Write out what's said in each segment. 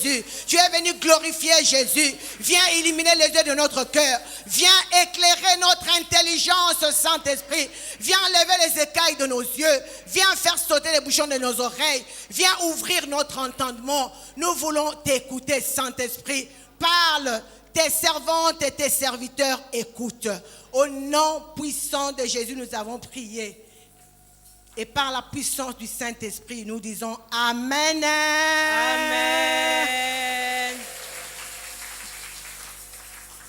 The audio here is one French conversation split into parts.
Tu es venu glorifier Jésus. Viens illuminer les yeux de notre cœur. Viens éclairer notre intelligence, Saint-Esprit. Viens lever les écailles de nos yeux. Viens faire sauter les bouchons de nos oreilles. Viens ouvrir notre entendement. Nous voulons t'écouter, Saint-Esprit. Parle, tes servantes et tes serviteurs écoutent. Au nom puissant de Jésus, nous avons prié. Et par la puissance du Saint-Esprit, nous disons Amen. Amen.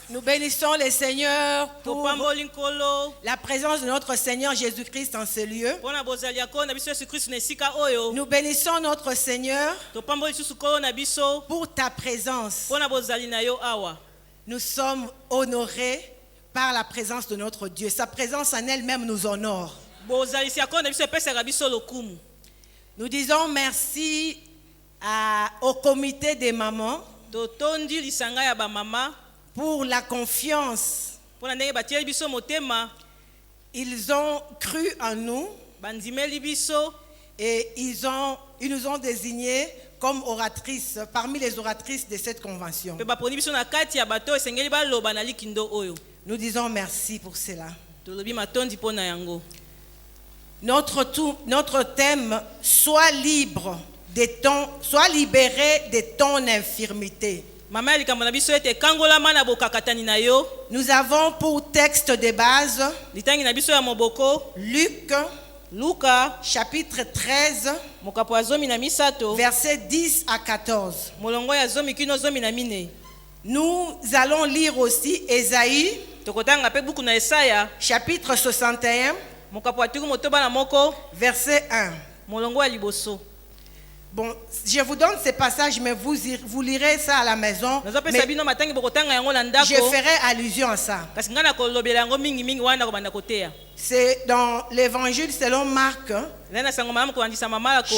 Nous bénissons le Seigneur pour la présence de notre Seigneur Jésus-Christ en ce lieu. Nous bénissons notre Seigneur pour ta présence. Nous sommes honorés par la présence de notre Dieu. Sa présence en elle-même nous honore. Nous disons merci au comité des mamans pour la confiance. Ils ont cru en nous et ils nous ont désignés comme oratrices parmi les oratrices de cette convention. Nous disons merci pour cela. Notre thème, sois libre sois libéré de ton infirmité. Nous avons pour texte de base Luc chapitre 13 versets 10 à 14. Nous allons lire aussi Ésaïe chapitre 61 verset 1. Bon, je vous donne ces passages, mais vous lirez ça à la maison. Mais je ferai allusion à ça. C'est dans l'évangile selon Marc,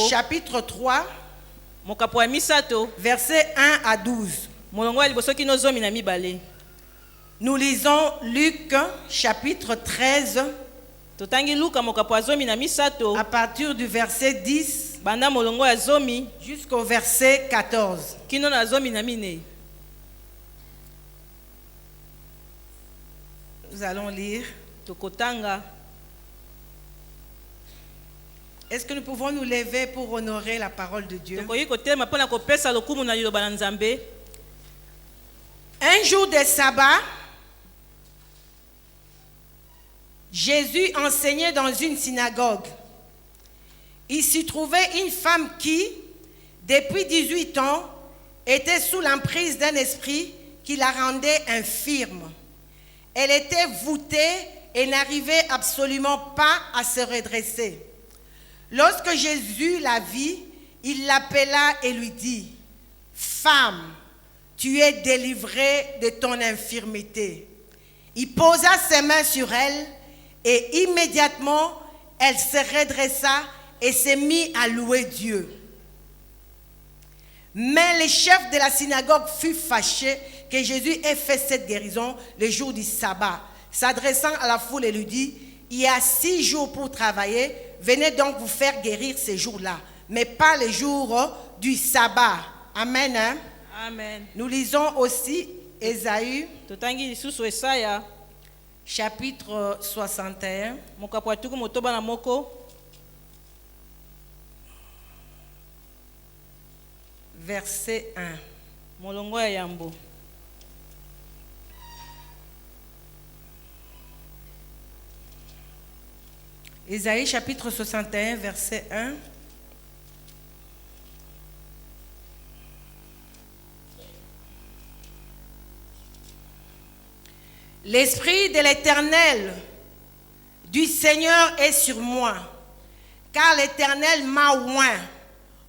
chapitre 3, verset 1 à 12. Nous lisons Luc, chapitre 13, à partir du verset 10 jusqu'au verset 14. Nous allons lire. Est-ce que nous pouvons nous lever pour honorer la parole de Dieu? Un jour de sabbat, Jésus enseignait dans une synagogue. Il s'y trouvait une femme qui, depuis 18 ans, était sous l'emprise d'un esprit qui la rendait infirme. Elle était voûtée et n'arrivait absolument pas à se redresser. Lorsque Jésus la vit, il l'appela et lui dit, « Femme, tu es délivrée de ton infirmité. » Il posa ses mains sur elle et immédiatement, elle se redressa et s'est mise à louer Dieu. Mais le chef de la synagogue fut fâché que Jésus ait fait cette guérison le jour du sabbat. S'adressant à la foule, il lui dit, « Il y a 6 jours pour travailler, venez donc vous faire guérir ces jours-là, mais pas les jours du sabbat. » Amen. Hein? Amen. Nous lisons aussi Ésaïe, chapitre 61, verset 1. Ésaïe chapitre 61, verset 1. L'Esprit de l'Éternel, du Seigneur est sur moi, car l'Éternel m'a oint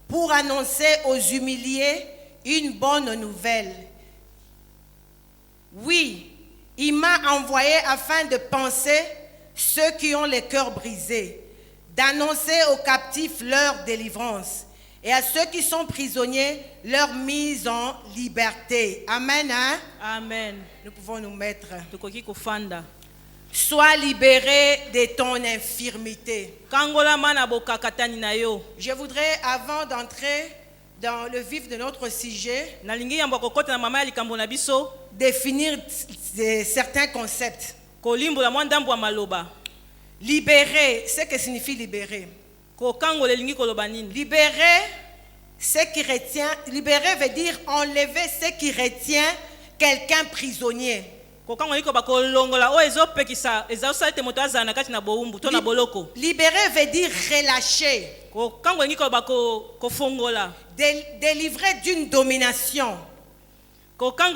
pour annoncer aux humiliés une bonne nouvelle. Oui, il m'a envoyé afin de panser ceux qui ont le cœur brisé, d'annoncer aux captifs leur délivrance et à ceux qui sont prisonniers leur mise en liberté. Amen. Hein? Amen. Nous pouvons nous mettre. Sois libéré de ton infirmité. Je voudrais, avant d'entrer dans le vif de notre sujet, nalingi yamba kokota na mama ya likambo na biso définir certains concepts. kolimbola mwa ndambo ya maloba. Libérer, ce que signifie libérer. Kokango lelingi koloba nini? Libérer, ce qui retient. Libérer veut dire enlever ce qui retient quelqu'un prisonnier. Kokango liko bakolongola o ezopekisa ezosala te moto azana kati na boumbu to na boloko. Libérer veut dire relâcher. Kokango liko kofongola. Délivrer d'une domination. On comprend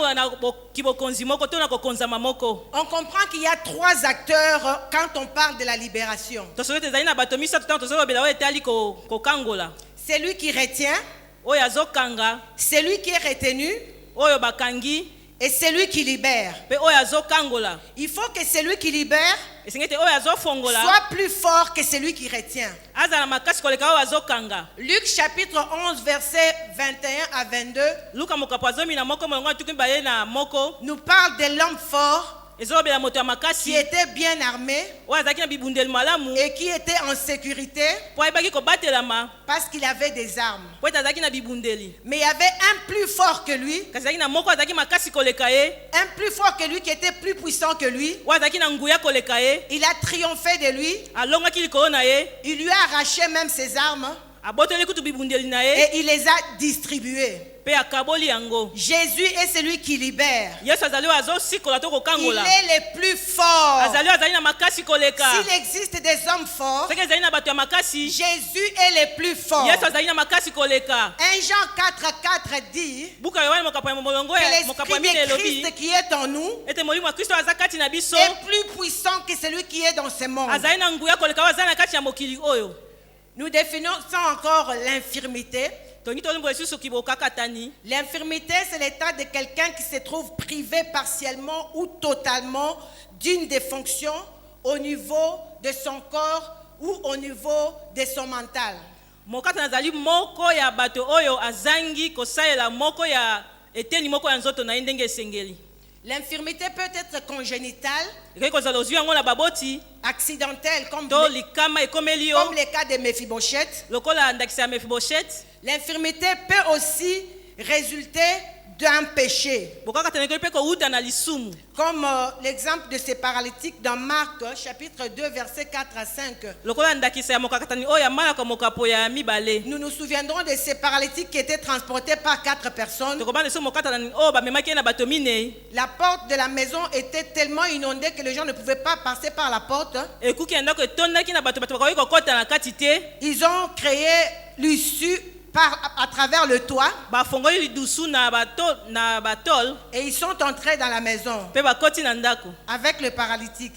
qu'il y a 3 acteurs quand on parle de la libération. Celui qui retient, celui qui est retenu, et celui qui libère. Il faut que celui qui libère soit plus fort que celui qui retient. Luc chapitre 11 verset 21 à 22 nous parle de l'homme fort qui était bien armé et qui était en sécurité parce qu'il avait des armes. Mais il y avait un plus fort que lui, un plus fort que lui qui était plus puissant que lui. Il a triomphé de lui. Il lui a arraché même ses armes et il les a distribuées. Jésus est celui qui libère. Il est le plus fort. S'il existe des hommes forts, Jésus est le plus fort. 1 Jean 4:4 dit que l'esprit de Christ qui est en nous est plus puissant que celui qui est dans ce monde. Nous définissons encore l'infirmité. L'infirmité, c'est l'état de quelqu'un qui se trouve privé partiellement ou totalement d'une des fonctions au niveau de son corps ou au niveau de son mental. L'infirmité peut être congénitale, accidentelle, comme le cas de Mephibosheth. L'infirmité peut aussi résulter d'un péché. Comme l'exemple de ces paralytiques dans Marc chapitre 2 versets 4 à 5. Nous nous souviendrons de ces paralytiques qui étaient transportés par 4 personnes. La porte de la maison était tellement inondée que les gens ne pouvaient pas passer par la porte. Ils ont créé l'issue à travers le toit et ils sont entrés dans la maison avec le paralytique.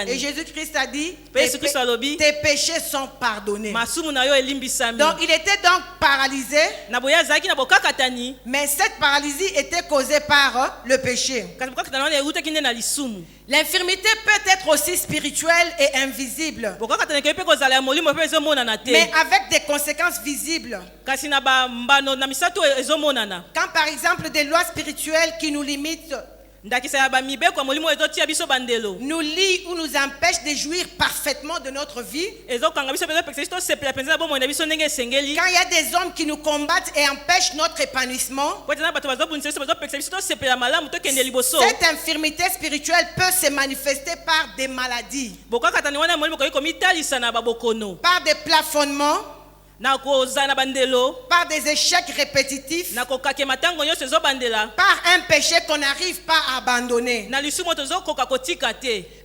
Et Jésus-Christ a dit tes péchés sont pardonnés. Donc il était donc paralysé, mais cette paralysie était causée par le péché. L'infirmité peut être aussi spirituelle et invisible, mais avec des conséquences visibles. Quand par exemple des lois spirituelles qui nous limitent, nous lient ou nous empêchent de jouir parfaitement de notre vie. Quand il y a des hommes qui nous combattent et empêchent notre épanouissement, cette infirmité spirituelle peut se manifester par des maladies, par des plafonnements, par des échecs répétitifs, par un péché qu'on n'arrive pas à abandonner.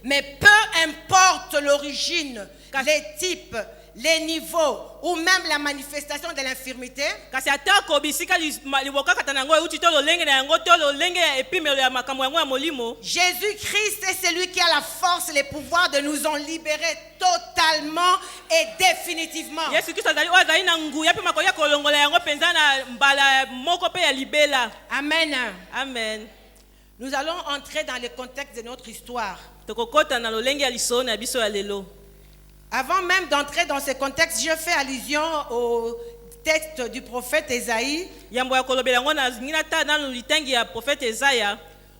Mais peu importe l'origine, les types, les niveaux ou même la manifestation de l'infirmité, Jésus-Christ est celui qui a la force et le pouvoir de nous en libérer totalement et définitivement. Amen. Amen. Nous allons entrer dans le contexte de notre histoire. Avant même d'entrer dans ce contexte, je fais allusion au texte du prophète Ésaïe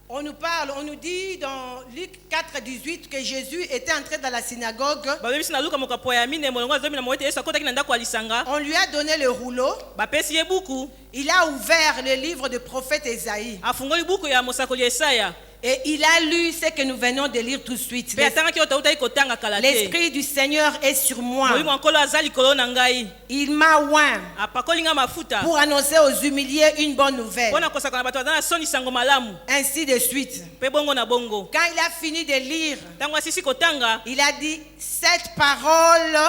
On nous dit dans Luc 4, 18 que Jésus était entré dans la synagogue. babebisi na luka mokapo ya mine molongo azomi na moete yesu akotaki na ndako ya lisanga On lui a donné le rouleau. bapesi ye buku Il a ouvert le livre du prophète Ésaïe. afungoli buku ya mosakoli ya esaya Et il a lu ce que nous venons de lire tout de suite. mpe atangaki oyo tautaki kotanga kala te L'Esprit du Seigneur est sur moi. molimo ya nkolo aza likolo na ngai Il m'a oint apakoli nga mafuta pour annoncer aux humiliés une bonne nouvelle. mpo na kosaka na bato baza na soni sango malamu Ainsi de suite. mpe bongo na bongo Quand il a fini de lire, ntango asisi kotanga il a dit, cette parole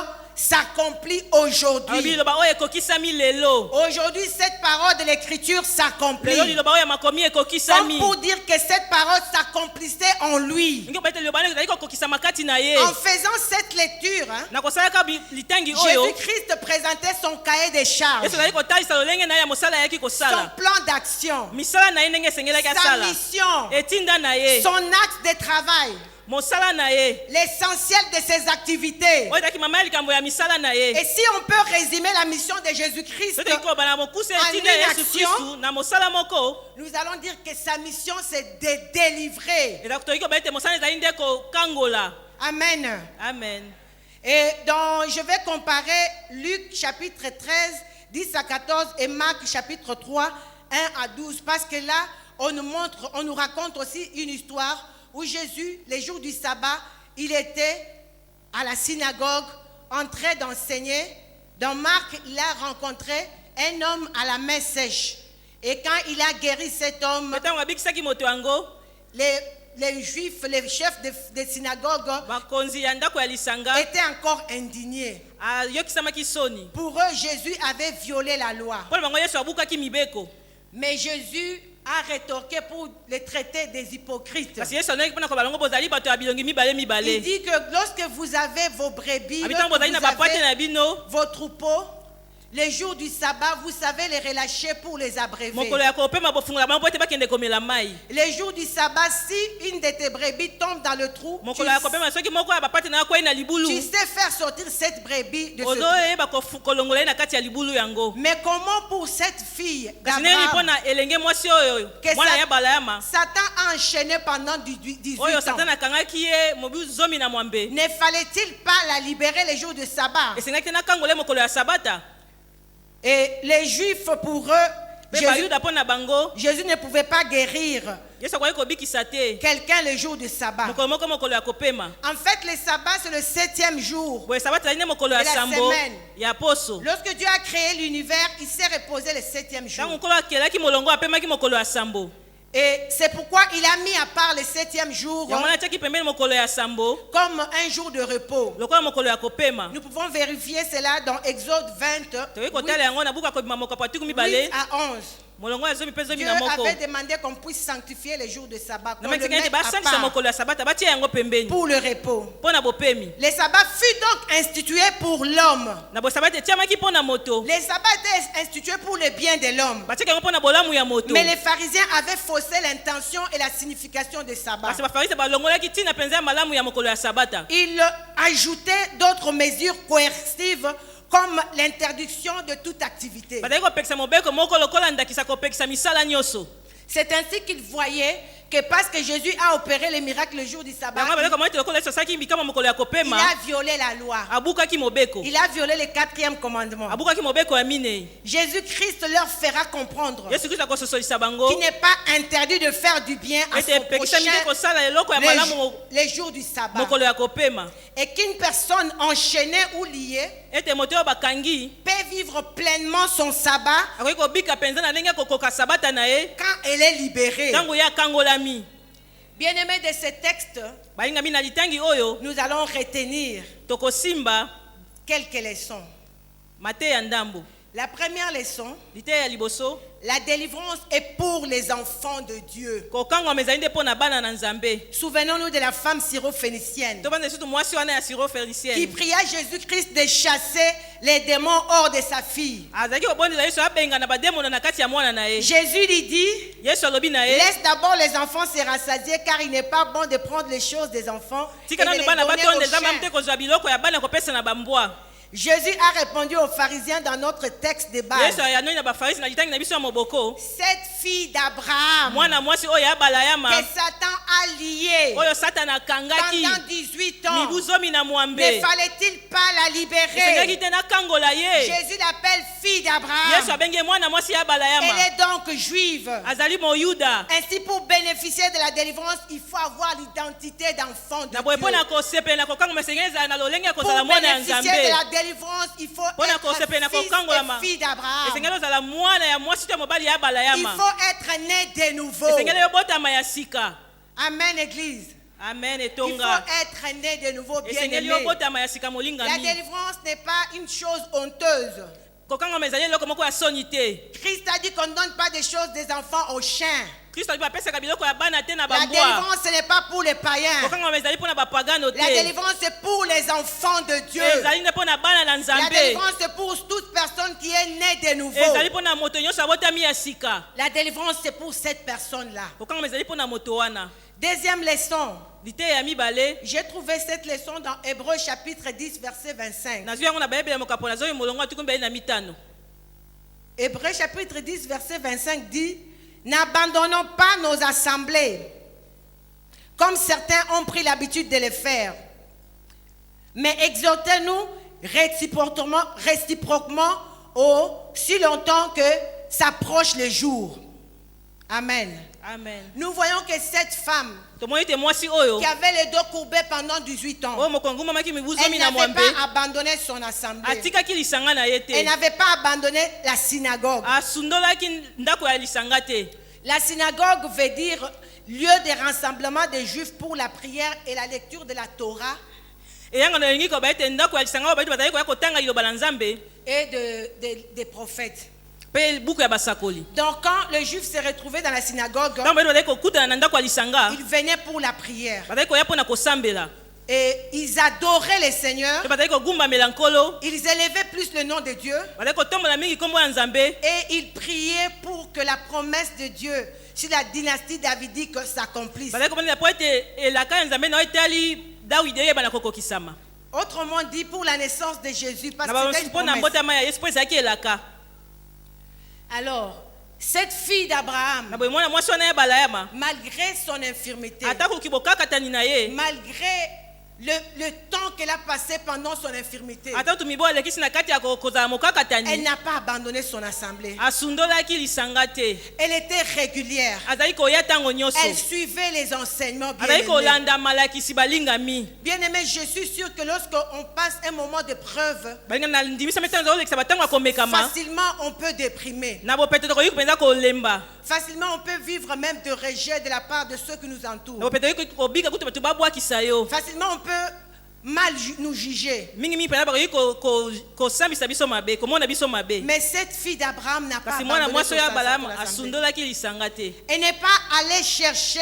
s'accomplit alobi aujourd'hui. liloba oyo ekokisami lelo Aujourd'hui, cette parole de l'Écriture s'accomplit. lelo liloba oyo ya makomi Comme ekokisami pour dire que cette parole s'accomplissait en lui. ngi obete liloba nde ezali kokokisama kati na ye En faisant cette lecture, na kosalaka litangi oyo Jésus-Christ présentait son cahier des charges, yesu azali kotalisa lolenge na ye ya mosala ayaki son kosala plan d'action, misala na ye ndenge esengelaki sa asala mission, etinda na ye son axe de travail, mosala na ye l'essentiel de ses activités. oyo ezalaki mama ya likambo ya misala na ye Et si on peut résumer la mission de Jésus-Christ, soki koloba na mokusa en etinda ya une yesu action, kristu na mosala moko nous allons dire que sa mission c'est de délivrer. ezali toyiki koba ete mosala ezali nde kokangola Amen. amen Et donc, je vais comparer Luc chapitre 13, 10 à 14 et Marc chapitre 3, 1 à 12. Parce que là, on nous raconte aussi une histoire où Jésus, les jours du sabbat, il était à la synagogue, en train d'enseigner. Dans Marc, il a rencontré un homme à la main sèche. Et quand il a guéri cet homme, ntango abikisaki moto yango les juifs, les chefs de synagogue bakonzi ya ndako ya lisanga étaient encore indignés. ayokisamaki soni Pour eux, Jésus avait violé la loi. mpo na bango yesu abukaki mibeko Mais Jésus a rétorqué pour les traiter des hypocrites. kasi yesu alonaki mpo na koba bango bozali bato ya bilongi mibale Il mibale dit que lorsque vous avez vos brebis, abi lorsque ntango bozali na vous bapwate na avez bino vos troupeaux, les jours du sabbat, vous savez les relâcher pour les abréver. mokolo ya kopema bofungola bango po ete bakende komela mai Les jours du sabbat, si une de tes brebis tombe dans le trou, mokolo ya kopema soki moko ya bapwate na yo akwei na libulu tu sais faire sortir cette brebis de ce trou. ozoyeba kolongola ye na kati ya libulu yango Mais comment pour cette fille kasi nini mpo d'Abraham na elenge mwasi oyo que mwana ya balayama Satan a enchaîné pendant 18 oyo ans? satana akangaki ye mobu zomi na mwambe Ne fallait-il pas la libérer les jours de sabbat? esengaki te nakangola ye mokolo ya sabata Et les Juifs, pour eux, mpe bayuda mpo na bango Jésus ne pouvait pas guérir yesu akoki kobikisa te quelqu'un le jour de sabbat. mokolo moko mokolo ya kopema En fait, le sabbat, c'est le 7e jour. boye sabata ezali nde mokolo ya De la sambo semaine. ya poso Lorsque Dieu a créé l'univers, il s'est reposé le 7e ntango jour. nkolo akelaki molongo apemaki mokolo ya sambo Et c'est pourquoi il a mis à part le 7e jour yango wana atiaki pembeni mokolo ya sambo comme un jour de repos. lokola mokolo ya kopema Nous pouvons vérifier cela dans Exode 20, tokoki kotala yango na buku akobima mokapo atiku 8 mibale à 11. molongo ya zomi mpe zomi Dieu na moko avait demandé qu'on puisse sanctifier les jours de sabbat, qu'on na le metikani ete mette à basangisa part mokolo ya sabata batia yango pembeni pour le repos. mpo na bopemi Le sabbat fut donc institué pour l'homme. na boye sabata etiamaki mpo na moto Le sabbat était institué pour le bien de l'homme. batiaki yango mpo na bolamu ya moto Mais les pharisiens avaient faussé l'intention et la signification du sabbat. kasi bafarisi balongolaki ntina mpenza ya malamu ya mokolo ya sabata Ils ajoutaient d'autres mesures coercitives comme l'interdiction de toute activité. bazali kopekisa mobeko moko lokola ndakisa kopekisa misala nyonso C'est ainsi qu'ils voyaient que parce que Jésus a opéré les miracles le jour du sabbat, yango bazali komona ete lokola yesu asalaki mikama mokolo ya il kopema a violé la loi. abukaki mobeko Il a violé le 4e commandement. abukaki mobeko ya minei Jésus-Christ leur fera comprendre yesu kristo akososolisa bango qu'il n'est pas interdit de faire du bien à ete son epekisami te prochain kosala eloko ya malamu les jours du sabbat. mokolo ya kopema Et qu'une personne enchaînée ou liée ete moto oyo bakangi peut vivre pleinement son sabbat akoki kobika mpenza na ndenge akokoka sabata na ye quand elle est libérée. ntango ye akangolami Bien-aimés de ce texte, balingami na litangi oyo nous allons retenir tokosimba quelques leçons. mateya ya ndambo La première leçon, liteya ya liboso la délivrance est pour les enfants de Dieu. kokangwama ezali nde mpo na bana na nzambe Souvenons-nous de la femme syrophénicienne tobanda lisusu mwasi wana ya siro qui phénicienne pria Jésus-Christ de chasser les démons hors de sa fille. azalaki kobondela yesu abenga na bademona na kati ya mwana na ye Jésus lui dit, yesu alobi na ye laisse d'abord les enfants se rassasier car il n'est pas bon de prendre les choses des enfants et tika de nanu les bana donner batonda aux eza mamu te chiens. kozwa biloko ya bana kopesa na bambwa Jésus a répondu aux pharisiens dans notre texte de base. Yesu ayanoyi na bafarisi na litangi na biso ya moboko. Cette fille d'Abraham Mwana mwasi oyo ya Balayama. que Satan a liée Oyo Satan akangaki. pendant 18 ans. Mibuzomi na mwambe. Ne fallait-il pas la libérer? Esengaki te na kangola ye. Jésus l'appelle fille Yesu d'Abraham. abenge mwana mwasi ya Balayama. Elle est donc juive. Azali moyuda. Ainsi, pour bénéficier de la délivrance, il faut avoir l'identité d'enfant de Na boye Dieu. pona kosepela na kokangoma esengeza na lolenge ya Pour kozala mwana ya bénéficier Nzambe. de la délivrance, il faut Pona être kosepela na fils kokangola et fille d'Abraham. esengeli ozala mwana ya mwasi to ya mobali ya Il Balayama. faut être né de nouveau. Esengeli yobotama ya sika. Amen, Église. Amen Il faut etonga. être né de nouveau, bien Esengeli aimé. yobotama ya sika La molingami. délivrance n'est pas une chose honteuse. Kokangoma ezali eloko moko ya soni te. Christ a dit qu'on ne donne pas des choses des enfants aux chiens. Kristo ali bapesaka biloko ya bana te na La bambwa. délivrance, ce n'est pas pour les païens. Kokangoma ezali mpona bapagano te. La délivrance, c'est pour les enfants de Dieu. Ezali nde mpona bana na La Nzambe. délivrance, c'est pour toute personne qui est née de nouveau. Ezali mpona moto nyonso abotami ya sika. La délivrance, c'est pour cette personne-là. Kokangoma ezali mpona moto wana. Deuxième leçon. Liteya ya mibale. J'ai trouvé cette leçon dans Hébreux chapitre 10, verset 25. Nazwi yango na bayebeli ya mokapo nazoi molongo atuku mbeli na mitano. Hébreux chapitre 10, verset 25 dit: n'abandonnons pas nos assemblées, comme certains ont pris l'habitude de le faire, mais exhortez-nous réciproquement si longtemps que s'approche le jour. Amen. Amen. Nous voyons que cette femme Tomoni te mwasi oyo. qui avait les dos courbés pendant 18 ans, Oyo mokongo mamaki elle mibuzomi na n'avait mwambe. pas abandonné son assemblée. Atikaki lisanga na ye Elle te. n'avait pas abandonné la synagogue. Asundolaki ndako ya lisanga te. La synagogue veut dire lieu de rassemblement des Juifs pour la prière et la lecture de la Torah Eyanga na lingi ko ba ete ndako ya lisanga ba ete bazali ko ya kotanga liloba la Nzambe et des prophètes. pe buku ya basakoli. Donc quand le Juif s'est retrouvé dans la synagogue, Tango ba ete bazali kokutana na ndako ya lisanga, ils venaient pour la prière. bazali ko ya pona kosambela. Et ils adoraient le Seigneur. Pe bazali ko gumba melankolo, Ils élevaient plus le nom de Dieu. bazali ko tombola mingi kombo ya Nzambe. Et ils priaient pour que la promesse de Dieu sur la dynastie davidique s'accomplisse. Bazali ko bana po ete elaka ya Nzambe na etali Dawidi ye bana kokokisama. Autrement dit, pour la naissance de Jésus, parce Na que ba c'était une pona promesse. mbotama ya Yesu po ezaki elaka. Alors, cette fille d'Abraham, Na boye mwana mwasi wana ya Balayama, malgré son infirmité, ata koki bokakatani na ye, malgré le temps qu'elle a passé pendant son infirmité, ata tumibo alekisi na kati ya kozala elle mokakatani, n'a pas abandonné son assemblée. asundolaki lisanga te. Elle était régulière. Azali koya ntango nyonso. Elle suivait les enseignements bien Azali aimés. kolanda malakisi balingami. Bien aimé, je suis sûr que lorsqu'on passe un moment de preuve, Balingami na ndimisa meta nzolekisa batango ya komekama. facilement on peut déprimer. Na bopeto tokoki kopenza kolemba. Facilement on peut vivre même de rejet de la part de ceux qui nous Na entourent. bopeto tokoki kobika kutu bato babwakisa yo. Facilement on peut mal nous juger. Mingi mingi penza bakoki kosambisa biso mabe, komona biso mabe. Mais cette fille d'Abraham n'a pas Kasi mwana abandonné mwasi son oyo ya assemblée. Balama asundolaki lisanga te. Elle n'est pas allée chercher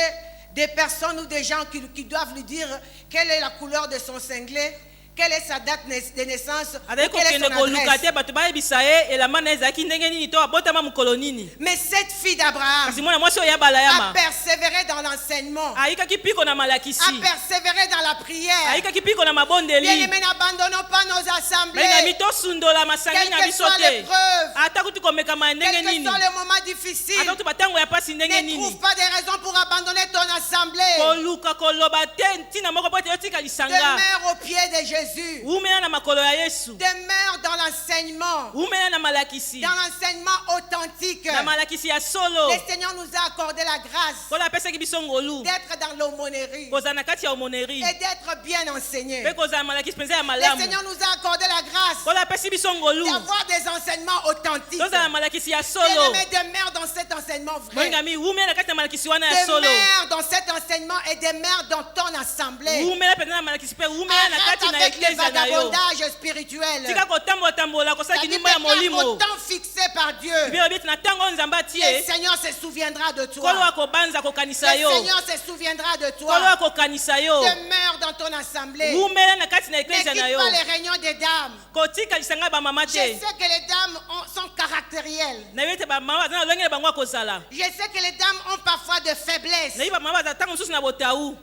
des personnes ou des gens qui doivent lui dire quelle est la couleur de son cinglet, quelle est sa date de naissance, ou Azali quelle est kokende son koluka adresse. te bato bayebisa ye elamba na ezalaki ndenge nini to abotama mokolo nini. Mais cette fille d'Abraham Kasi mwana mwasi oyo ya a Balayama persévéré dans l'enseignement, ayikaki piko na a malakisi, persévéré dans la prière. ayikaki piko na Bien mabondeli. aimé, n'abandonnons pas nos assemblées. Balingami tosundola masangi Quelles na que biso soient les te. preuves, Ata kuti komekama ndenge quels que nini. soient les moments difficiles, Ata kuti batango ya pasi ndenge ne trouve nini. pas des raisons pour abandonner ton assemblée. Koluka koloba te ntina moko po ete yotika lisanga. Demeure au pied de Jésus. Umela na makolo ya Yesu. Demeure dans l'enseignement, Umela na malakisi. dans l'enseignement authentique. Na malakisi ya solo. Le Seigneur nous a accordé la grâce Kola apesaki biso ngolu. d'être dans l'aumônerie Kozala na kati ya omoneri. et d'être bien enseigné. Pe kozala malakisi penza ya Le malamu. Seigneur nous a accordé la grâce Kola apesi biso ngolu. d'avoir des enseignements authentiques. Tozala malakisi ya solo. Bien-aimé, demeure dans cet enseignement vrai. Molingami umela na kati ya malakisi wana ya solo. Demeure dans cet enseignement et demeure dans ton assemblée. Umela penza na malakisi pe umela na Arrête kati na avec le eklezia na yo. vagabondage spirituel. Tika kotambola tambola kosalaki C'est-à-dire nyumba ya que molimo. au temps fixé par Dieu, Bibelo biti na ntango oyo Nzambe le atie. Seigneur se souviendra de Kolo toi. akobanza kokanisa Le yo. Seigneur se souviendra de Kolo toi. akokanisa yo. Demeure dans ton assemblée. Umela na kati na Ne eklezia quitte na yo. pas les réunions des dames. Kotika lisanga bamama Je te. sais que les dames sont caractérielles. Na yo te bamama baza na lolenge na bango ya kozala. Je sais que les dames ont parfois de faiblesses. Na yo bamama baza ntango mosusu na botau.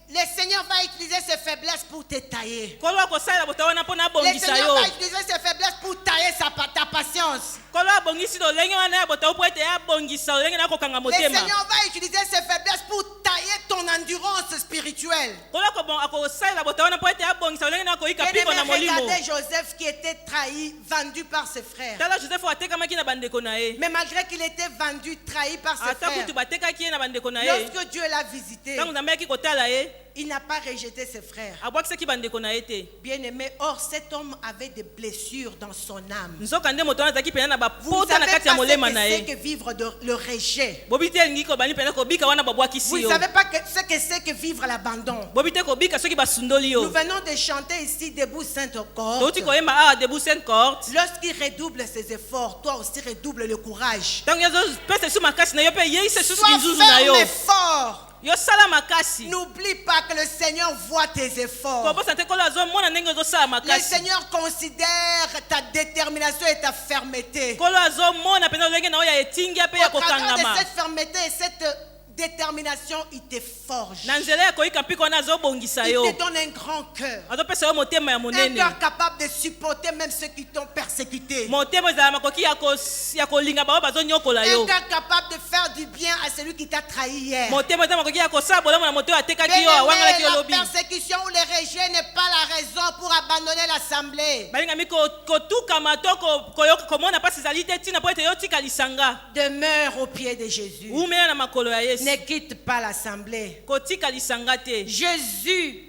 Le Seigneur va utiliser ses faiblesses pour te tailler. Kolo akosalela boto wana mpona Le abongisa Seigneur yo. va utiliser ses faiblesses pour tailler ta patience. Kolo abongisi lolenge wana ya boto po ete abongisa lolenge na kokanga Le motema. Seigneur va utiliser ses faiblesses pour tailler ton endurance spirituelle. Kolo akosalela boto wana po ete abongisa lolenge na koyika mpiko na molimo. Regardez Joseph qui était trahi, vendu par ses frères. Tala Joseph atekamaki na bandeko na ye. Mais malgré qu'il était vendu, trahi par ses Ata frères, kutu batekaki ye na bandeko na ye. lorsque Dieu l'a visité, Tango Nzambe ayaki kotala ye, il n'a pas rejeté ses frères. abwakisaki bandeko na ye te. Bien-aimé, or cet homme avait des blessures dans son âme. Nzoka nde moto wana azalaki pena na Vous bapota na savez kati ya pas molema ce na que c'est ye. que vivre le rejet. Bobi te elingi kobani pena kobika wana babwakisi Vous ne yo. savez pas ce que c'est que vivre l'abandon. Bobi te kobika soki basundoli Nous yo. venons de chanter ici debout Sainte-Corps. Touti koyemba awa debout Sainte Corte. Lorsqu'il redouble ses efforts, toi aussi redouble le courage. Tango yazopesa su makasi na yo pe yeisa susu Sois kinzuzu na yo. ferme et fort. Yo sala makasi. N'oublie pas que le Seigneur voit tes efforts. Kobosa te kolo azomona ndenge ozosala Le makasi. Seigneur considère ta détermination et ta fermeté. Kolo azomona pena lolenge na oyo ya etingia pe ya Au travers de kokangama. cette fermeté et cette détermination, il te forge. Na nzela ya koyika mpiko wana azobongisa Il yo. te donne un grand cœur. Azopesa yo motema ya Un monene. cœur capable de supporter même ceux qui t'ont persécuté. Motema ezala makoki ya kolinga bao bazonyokola Un yo. cœur capable de faire du bien à celui qui t'a trahi hier. Motema eza makoki ya kosala bolamu na moto oyo atekaki yo Bien-aimé, awangalaki yo la lobi. persécution ou le rejet n'est pas la raison pour abandonner l'assemblée. balingami kotukama to komona mpasi ezali te ntina mpo ete yotika lisanga. Demeure au pied de Jésus. umela na makolo ya yesu. Ne quitte pas l'assemblée. kotika lisanga te. Jésus,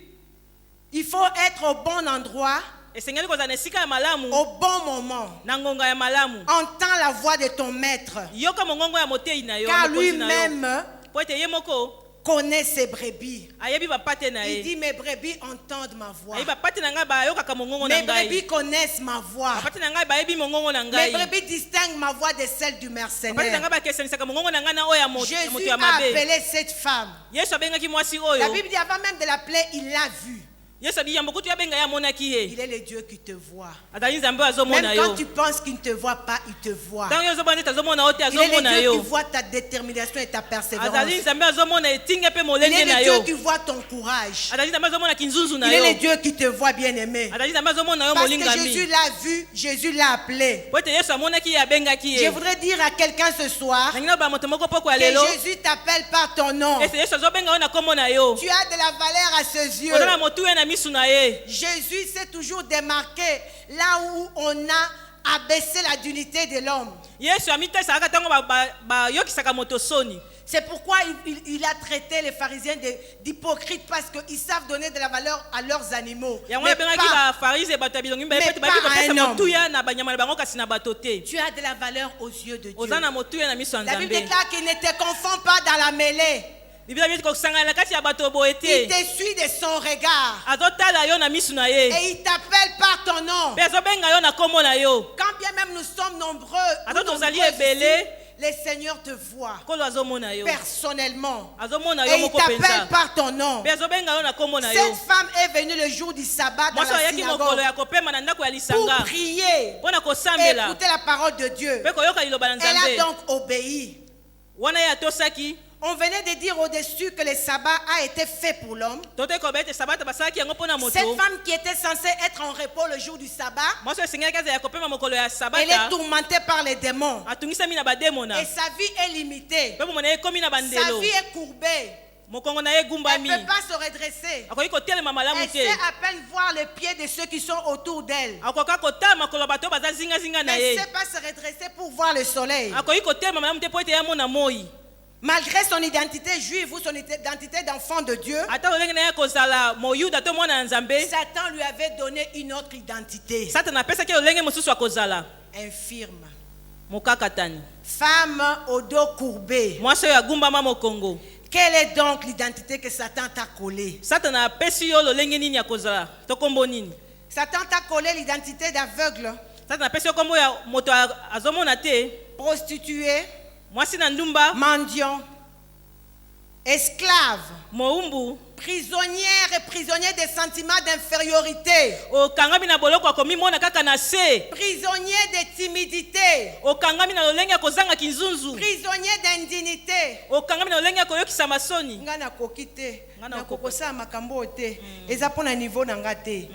il faut être au bon endroit, esengeli kozala na esika ya malamu au bon moment. na ngonga ya malamu. Entends la voix de ton maître, yoka mongongo ya motei na yo car mokonzi na yo. lui-même mpo ete ye moko connaît ses brebis. ayebi bapate na Il ye. dit, mes brebis entendent ma voix. ayebi bapate na ngai bayokaka mongongo na Mes ngai. brebis connaissent ma voix. bapate na ngai bayebi mongongo na Mes ngai. brebis distinguent ma voix de celle du bapate na mercenaire. ngai bakesanisaka mongongo na ngai na oyo ya moto Jésus ya a mabe. appelé cette femme. yesu abengaki mwasi La oyo. Bible dit avant même de l'appeler, il l'a vue. yesu abi yambo kutu abenga ye amonaki ye. Il est le Dieu qui te voit. azali nzambe oyo Même azomona quand yo. tu penses qu'il ne te voit pas, il te voit. ntango yo ozomona neti azomona yo te Il est le azomona Dieu qui yo. voit ta détermination et ta persévérance. azali nzambe azomona etinga mpe Il molenge est na le yo. Dieu qui voit ton courage. azali nzambe azomona kinzunzu na Il est yo. le Dieu qui te voit bien aimé. azali nzambe azomona yo Parce que Jésus molingami. l'a vu, Jésus l'a appelé. po ete yesu amonaki ye abengaki Je ye. voudrais dire à quelqu'un ce soir nangi naloba moto moko poko ya que lelo. Jésus t'appelle par ton nom. ete yesu azobenga yo na kombo na yo. Tu as de la valeur à ses yeux. oza na motuya na misu na ye. Jésus s'est toujours démarqué là où on a abaissé la dignité de l'homme. yesu amitasaka ntango bayokisaka moto soni. C'est pourquoi il a traité les pharisiens d'hypocrites parce qu'ils savent donner de la valeur à leurs animaux. yango Mais abengaki pas- bafarise bato ya bilongi mais mpe pas bayaki à kopesa un homme. motuya na banyama na bango kasi na bato te. Tu as de la valeur aux yeux de Dieu. oza na motuya na miso ya La Bible nzambe. déclare qu'il ne te confond pas dans la mêlée. biblia bieti kosangana na kati ya bato boye Il te. te suit de son regard. azotala yo na misu na ye. Et il t'appelle par ton nom. mpe azobenga yo na kombo na yo. Quand bien même nous sommes nombreux, Attends, ou tozali nombreuses ebele. ici, le Seigneur te voit kolo azomona yo. personnellement. azomona Et yo il moko t'appelle mpenza. par ton nom. mpe azobenga yo na kombo na yo. Cette femme est venue le jour du sabbat dans mwasi la ayaki mokolo synagogue ya kopema na ndako ya pour lisanga prier mpo na et kosambela écouter la parole de Dieu. mpe koyoka liloba na Elle a nzambe. donc obéi. wana ye atosaki. On venait de dire au-dessus que le sabbat a été fait pour l'homme. tote koba ete sabata basalaki yango mpo na moto. Cette femme qui était censée être en repos le jour du sabbat, mwasi oyo esengeli azala ya kopema mokolo ya elle sabata. est tourmentée par les démons. atungisami na bademona. Et sa vie est limitée. mpe bomona ye ekomi na Sa bandelo. vie est courbée. mokongo na ye Elle egumbami. ne peut pas se redresser. akoki kotelema malamu Elle te. sait à peine voir les pieds de ceux qui sont autour d'elle. akoka kotala makolo bato oyo baza zingazinga na Elle ne ye. sait pas se redresser pour voir le soleil. akoki kotelema malamu te mpo ete yamona moi. Malgré son identité juive ou son identité d'enfant de Dieu, ata lolenge na ye kozala moyuda to mwana na nzambe. Satan lui avait donné une autre identité. satana apesaki lolenge mosusu ya kozala Infirme. mokakatani. Femme au dos courbé. mwasi oyo agumbama mokongo. Quelle est donc l'identité que Satan t'a collée? satana apesi yo lolenge nini ya kozala to kombo nini. Satan t'a collé l'identité d'aveugle, satana apesi yo kombo ya moto azomona te. prostituée, mwasi na ndumba. mendiant. esclave, moumbu prisonnière et prisonnier des sentiments d'infériorité, okangami na boloko akomimona kaka na se, prisonnier de timidité, okangami na lolenge ya kozanga kinzunzu, prisonnier d'indignité. okangami na lolenge ya koyokisa masoni. Nga na kokite, Nga na na kokosa makambo te, eza pona niveau na nga te.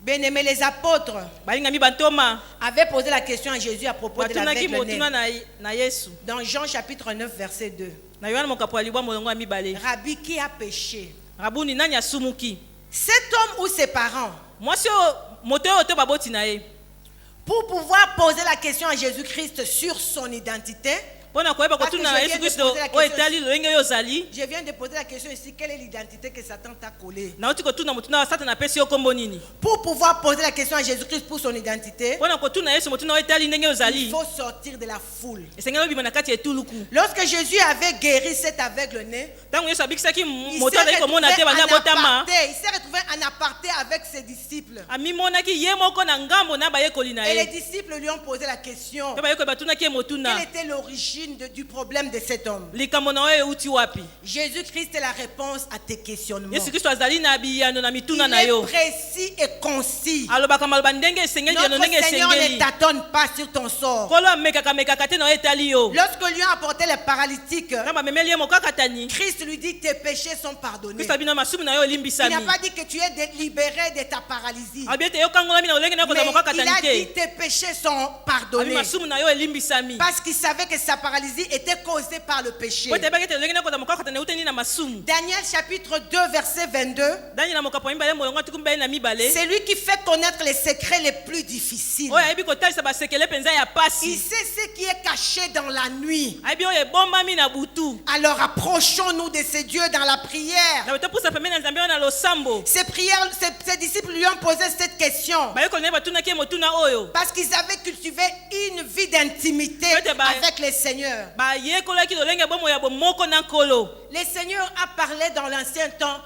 Bien-aimés, les apôtres balingami bantoma avaient posé la question à Jésus à propos de batunaki l'aveugle motuna né. na Yesu. Dans Jean chapitre 9 verset 2. Na Yohana mokapo ya libwa molongo ya mibale. Rabbi, qui a péché? Rabuni nani asumuki? Cet homme ou ses parents? Mwasi oyo moto oyo to baboti na ye. Pour pouvoir poser la question à Jésus-Christ sur son identité, Pona koyeba Parce que kotuna je na viens Yesu de Kristo poser la oyo question. etali lolenge oyo ozali. je viens de poser la question ici, quelle est l'identité que Satan t'a collée? Nauti kotuna motuna Satana apesi yo kombo nini? Pour pouvoir poser la question à Jésus-Christ pour son identité, Pona kotuna Yesu motuna oyo etali ndenge il ozali. faut sortir de la foule. Esengeli obima na kati ya etuluku. Lorsque Jésus avait guéri cet aveugle-né, Tango Yesu abikisaki il moto s'est azali komona te banda retrouvé botama. en aparté avec ses disciples. Amimonaki ye moko na ngambo na bayekoli na Et les ye. disciples lui ont posé la question, Pe bayekoli batunaki ye motuna. quelle était l'origine du problème de cet homme? Likambo na oyo euti wapi? Jésus-Christ est la réponse à tes questionnements. Yesu Kristo azali na biyano na mituna Il na est yo. précis et concis. Alobaka maloba ndenge esengeli yano Notre ndenge Seigneur ne esengeli. t'attend pas sur ton sort. Kolo amekaka te na oyo etali yo. Lorsque lui a apporté les paralytiques, Na bamemeli ye mokakatani. Christ lui dit tes péchés sont pardonnés. Kristo abina masumu na yo Il elimbisami. n'a pas dit que tu es libéré de ta paralysie. Abi ete yokangolami na olenge na Mais kozala il mokakatani a dit te. tes péchés sont Abi pardonnés. masumu na yo elimbisami. Parce qu'il savait que sa paralysie était causée par le péché. Po ete yebaki ete olenge na kozala mokakatani euteni na masumu. Daniel chapitre 2 verset 22. Dani na mokapo ya mibale molongo atuku mibale na mibale. C'est lui qui fait connaître les secrets les plus difficiles. Oyo ayebi kotalisa basekele mpenza ya Il pasi. sait ce qui est caché dans la nuit. Ayebi oyo ebombami na butu. Alors approchons-nous de ces dieux dans la prière. Na topusa pembeni na nzambe oyo na losambo. Ses disciples lui ont posé cette question. Bayekoli na ye batunaki ye motuna oyo. Parce qu'ils avaient cultivé une vie d'intimité avec le Seigneur. Bayekolaki lolenge bomo ya bomoko na nkolo. Le Seigneur a parlé dans l'ancien temps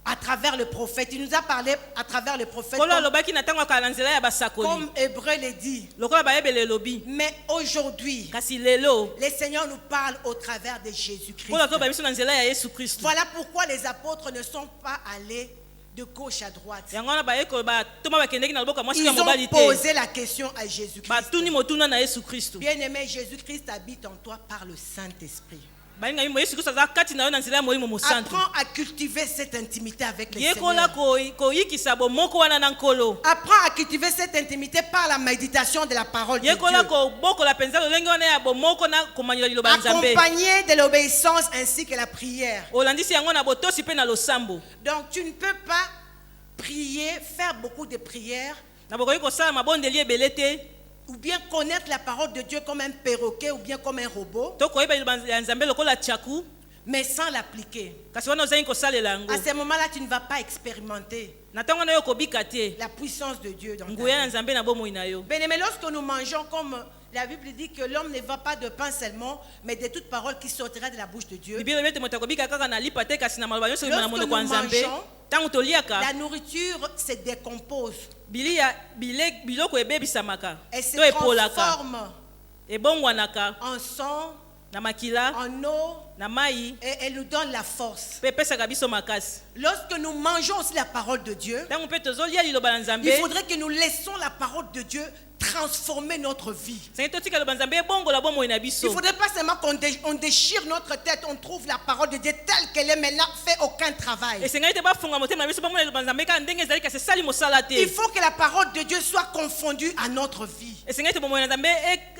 à travers le prophète. Il nous a parlé à travers le prophète. Kolo alobaki na ntango akala na nzela ya basakoli. Comme Hébreu le dit. Lokola bayebele elobi. Mais aujourd'hui, Kasi lelo. le Seigneur nous parle au travers de Jésus-Christ. Kolo azoba biso na nzela ya Yesu Kristo. Voilà pourquoi les apôtres ne sont pas allés de gauche à droite. Yango wana bayekoli batoma bakendeki na loboko ya mwasi Ils ya ont mobali te. posé la question à Jésus-Christ. Batuni motuna na Yesu Kristo. Bien-aimé, Jésus-Christ habite en toi par le Saint-Esprit. Balinga mo Yesu Kristo aza kati na yo na nzela ya molimo mosantu. Apprends à cultiver cette intimité avec le Yekola Seigneur. koyikisa bomoko wana na nkolo. Apprends à cultiver cette intimité par la méditation de la parole de Yekola Dieu. kobokola penza lolenge wana ya bomoko na komanyela liloba ya Nzambe. Accompagné de l'obéissance ainsi que la prière. Olandisi yango na botosi pe na losambo. Donc tu ne peux pas prier, faire beaucoup de prières, Na bokoyi kosala mabondeli ebele te. ou bien connaître la parole de Dieu comme un perroquet ou bien comme un robot, To koyeba liloba ya Nzambe lokola tchaku. mais sans l'appliquer. Kasi wana ozangi kosalela yango. À ce moment-là, tu ne vas pas expérimenter Na ntango wana yo kobika te. la puissance de Dieu dans ta Nguya na vie. Nzambe na bomoi na yo. Bien, mais lorsque nous mangeons, comme la Bible dit que l'homme ne va pas de pain seulement, mais de toute parole qui sortira de la bouche de Dieu. Biblia ete moto akobika kaka na lipa te kasi na maloba nyonso ebima na Lorsque monoko ya nous Nzambe. mangeons, Ntango toliaka La nourriture se décompose. biloko ebebisamaka Elle se to epolaka transforme ebongwanaka en sang, na makila en eau, na mai et elle nous donne la force. mpe epesaka biso makasi. Lorsque nous mangeons aussi la parole de Dieu, Ntango mpe tozolia liloba na Nzambe il faudrait que nous laissons la parole de Dieu transformer notre vie. sengi totika liloba Nzambe ebongola bomoi na Il ne biso. faudrait pas seulement qu'on déchire notre tête, on trouve la parole de Dieu telle qu'elle est maintenant, fait aucun travail. Esengeli te bafunga motema na biso bomoi na liloba Nzambe kaka ndenge ezali kasi esali mosala Il te. faut que la parole de Dieu soit confondue à notre vie. Esengeli te bomoi na Nzambe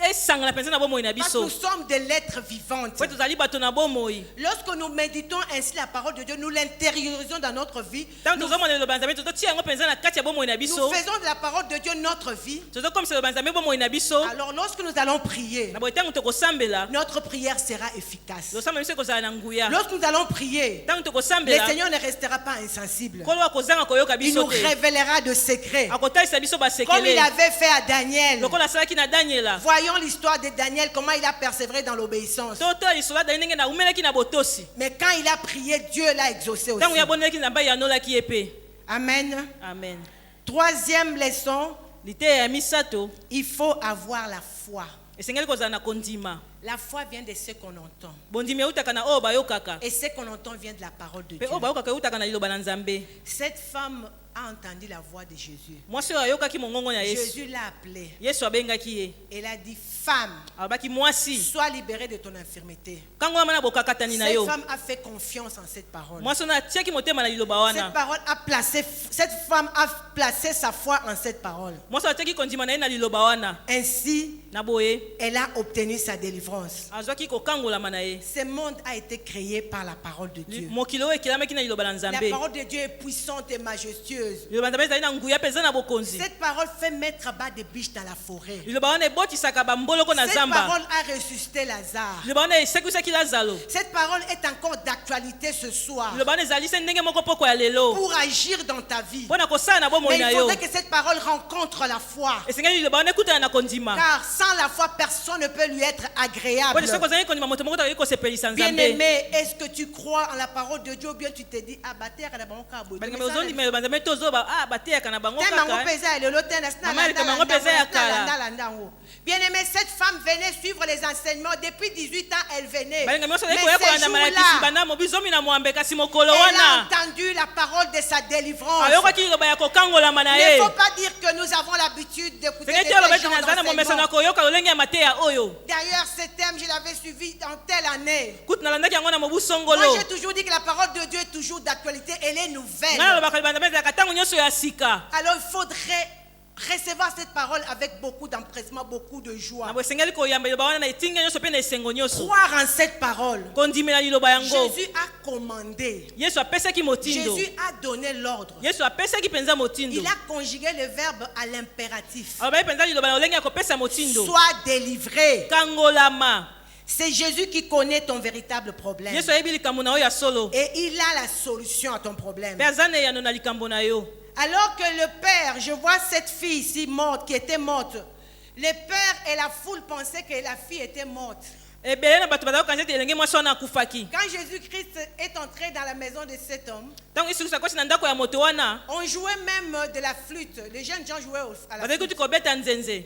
esangana mpenza na bomoi na Parce que biso. nous sommes des lettres vivantes. Po tozali bato na bomoi. Lorsque nous méditons ainsi la parole de Dieu, nous l'intériorisons dans notre vie. Ntango Nous, tozomona liloba Nzambe tozotia yango mpenza na kati ya bomoi na biso. nous faisons de la parole de Dieu notre vie. Tozokomisa liloba Nzambe bomoi na biso. Alors lorsque nous allons prier, Na boye ntango tokosambela notre prière sera efficace. losamba biso ekozala na nguya. Lorsque nous allons prier, Ntango le tokosambela Seigneur ne restera pas insensible. nkolo akozanga koyoka Il biso nous te. révélera de secrets. Akotalisa biso Comme il basekele avait fait à Daniel. lokola asalaki na Daniela. Voyons l'histoire de Daniel, comment il a persévéré dans l'obéissance. Totala lisola dani ndenge na umelaki na botosi. Mais quand il a prié, Dieu l'a exaucé aussi. Ntango yabonelaki Nzambe ayanolaki ye pe. Amen. Amen. Troisième leçon, Liteya ya misato il faut avoir la foi. esengeli kozala na kondima. La foi vient de ce qu'on entend. bondimi eutaka na oyo bayokaka Et ce qu'on entend vient de la parole de mpe Dieu. oyo bayokaka eutaka na liloba na nzambe. Cette femme a entendu la voix de Jésus. Mwasi oyo ayokaki mongongo ya yesu, Jésus l'a appelée. yesu abengaki ye Elle a dit, femme, alobaki mwasi sois libérée de ton infirmité. kangolama na bokakatani na Cette yo. femme a fait confiance en cette parole. Mwasi oyo atiaki motema na liloba wana. Cette femme a placé sa foi en cette parole. Mwasi oyo atiaki kondima na ye na liloba wana. Ainsi, Na boye elle a obtenu sa délivrance. azwaki kokangolama na ye. Ce monde a été créé par la parole de Dieu. mokili oyo ekelamaki na liloba na La nzambe. parole de Dieu est puissante et majestueuse. liloba na nzambe ezali na nguya mpe eza na bokonzi. Cette parole fait mettre à bas des biches dans la forêt. liloba wana ebotisaka bamboloko na Cette zamba. parole a ressuscité Lazare. liloba wana esekwisaki lazalo. Cette parole est encore d'actualité ce soir liloba wana ezali se ndenge moko poko ya lelo pour agir dans ta vie. mpo na kosala na bomoi Mais na il yo. faudrait que cette parole rencontre la foi. esengeli liloba wana ekutana na kondima. Car sans la foi, personne ne peut lui être po agréable. te soki ozali kondima moto moko tokoki kosepelisa nzambe. Bien-aimé, est-ce que tu crois en la parole de Dieu ou bien tu te dis, ah, bateka na bango ka boye. balinga ozondima liloba nzambe te ozoba bateyaka na bango Te mango kaka. pesa elelo te na sina Mama, landa mango landa pesa ya landa kala. landa landa ngo. Bien-aimé, cette femme venait suivre les enseignements. Depuis 18 ans, elle venait. balinga nyonso Mais ezali koya ce kolanda malakisi jour-là, banda mobizomi na mwambe kasi mokolo elle a wana entendu la parole de sa délivrance. ayokaki liloba ya kokangolama na Il ne ye. faut pas dire que nous avons l'habitude d'écouter sengeli des te oloba ete gens naza na momesano ya d'enseignement. koyoka lolenge ya mateya oyo. D'ailleurs, ce thème, je l'avais suivi en telle année. kutu nalandaki yango na mobu Moi, songolo. j'ai toujours dit que la parole de Dieu est toujours d'actualité. Elle est nouvelle. ngai nalobaka liloba nzambe ezalaka ntango nyonso ya sika. Alors, il faudrait recevoir cette parole avec beaucoup d'empressement, beaucoup de joie. na bo esengeli koyamba liloba wana na etinga nyonso mpe na esengo nyonso. Croire en cette parole. kondimela liloba yango. Jésus a commandé. yesu apesaki motindo. Jésus a donné l'ordre. yesu apesaki mpenza motindo. Il a conjugué le verbe à l'impératif. alobaki mpenza liloba na lolenge ya kopesa motindo. Sois délivré. kangolama. C'est Jésus qui connaît ton véritable problème. yesu ayebi likambo na yo ya solo. Et il a la solution à ton problème. mpe aza na eyano na likambo na yo. Alors que le père, je vois cette fille ici morte, qui était morte. Le père et la foule pensaient que la fille était morte. ebele na bato bazalaki kanisa ete elenge mwasi wana akufaki. Quand Jésus-Christ est entré dans la maison de cet homme, ntango yesu kristo akosi na ndako ya moto wana on jouait même de la flûte. Les jeunes gens jouaient à la bazali flûte. kuti kobeta nzenze.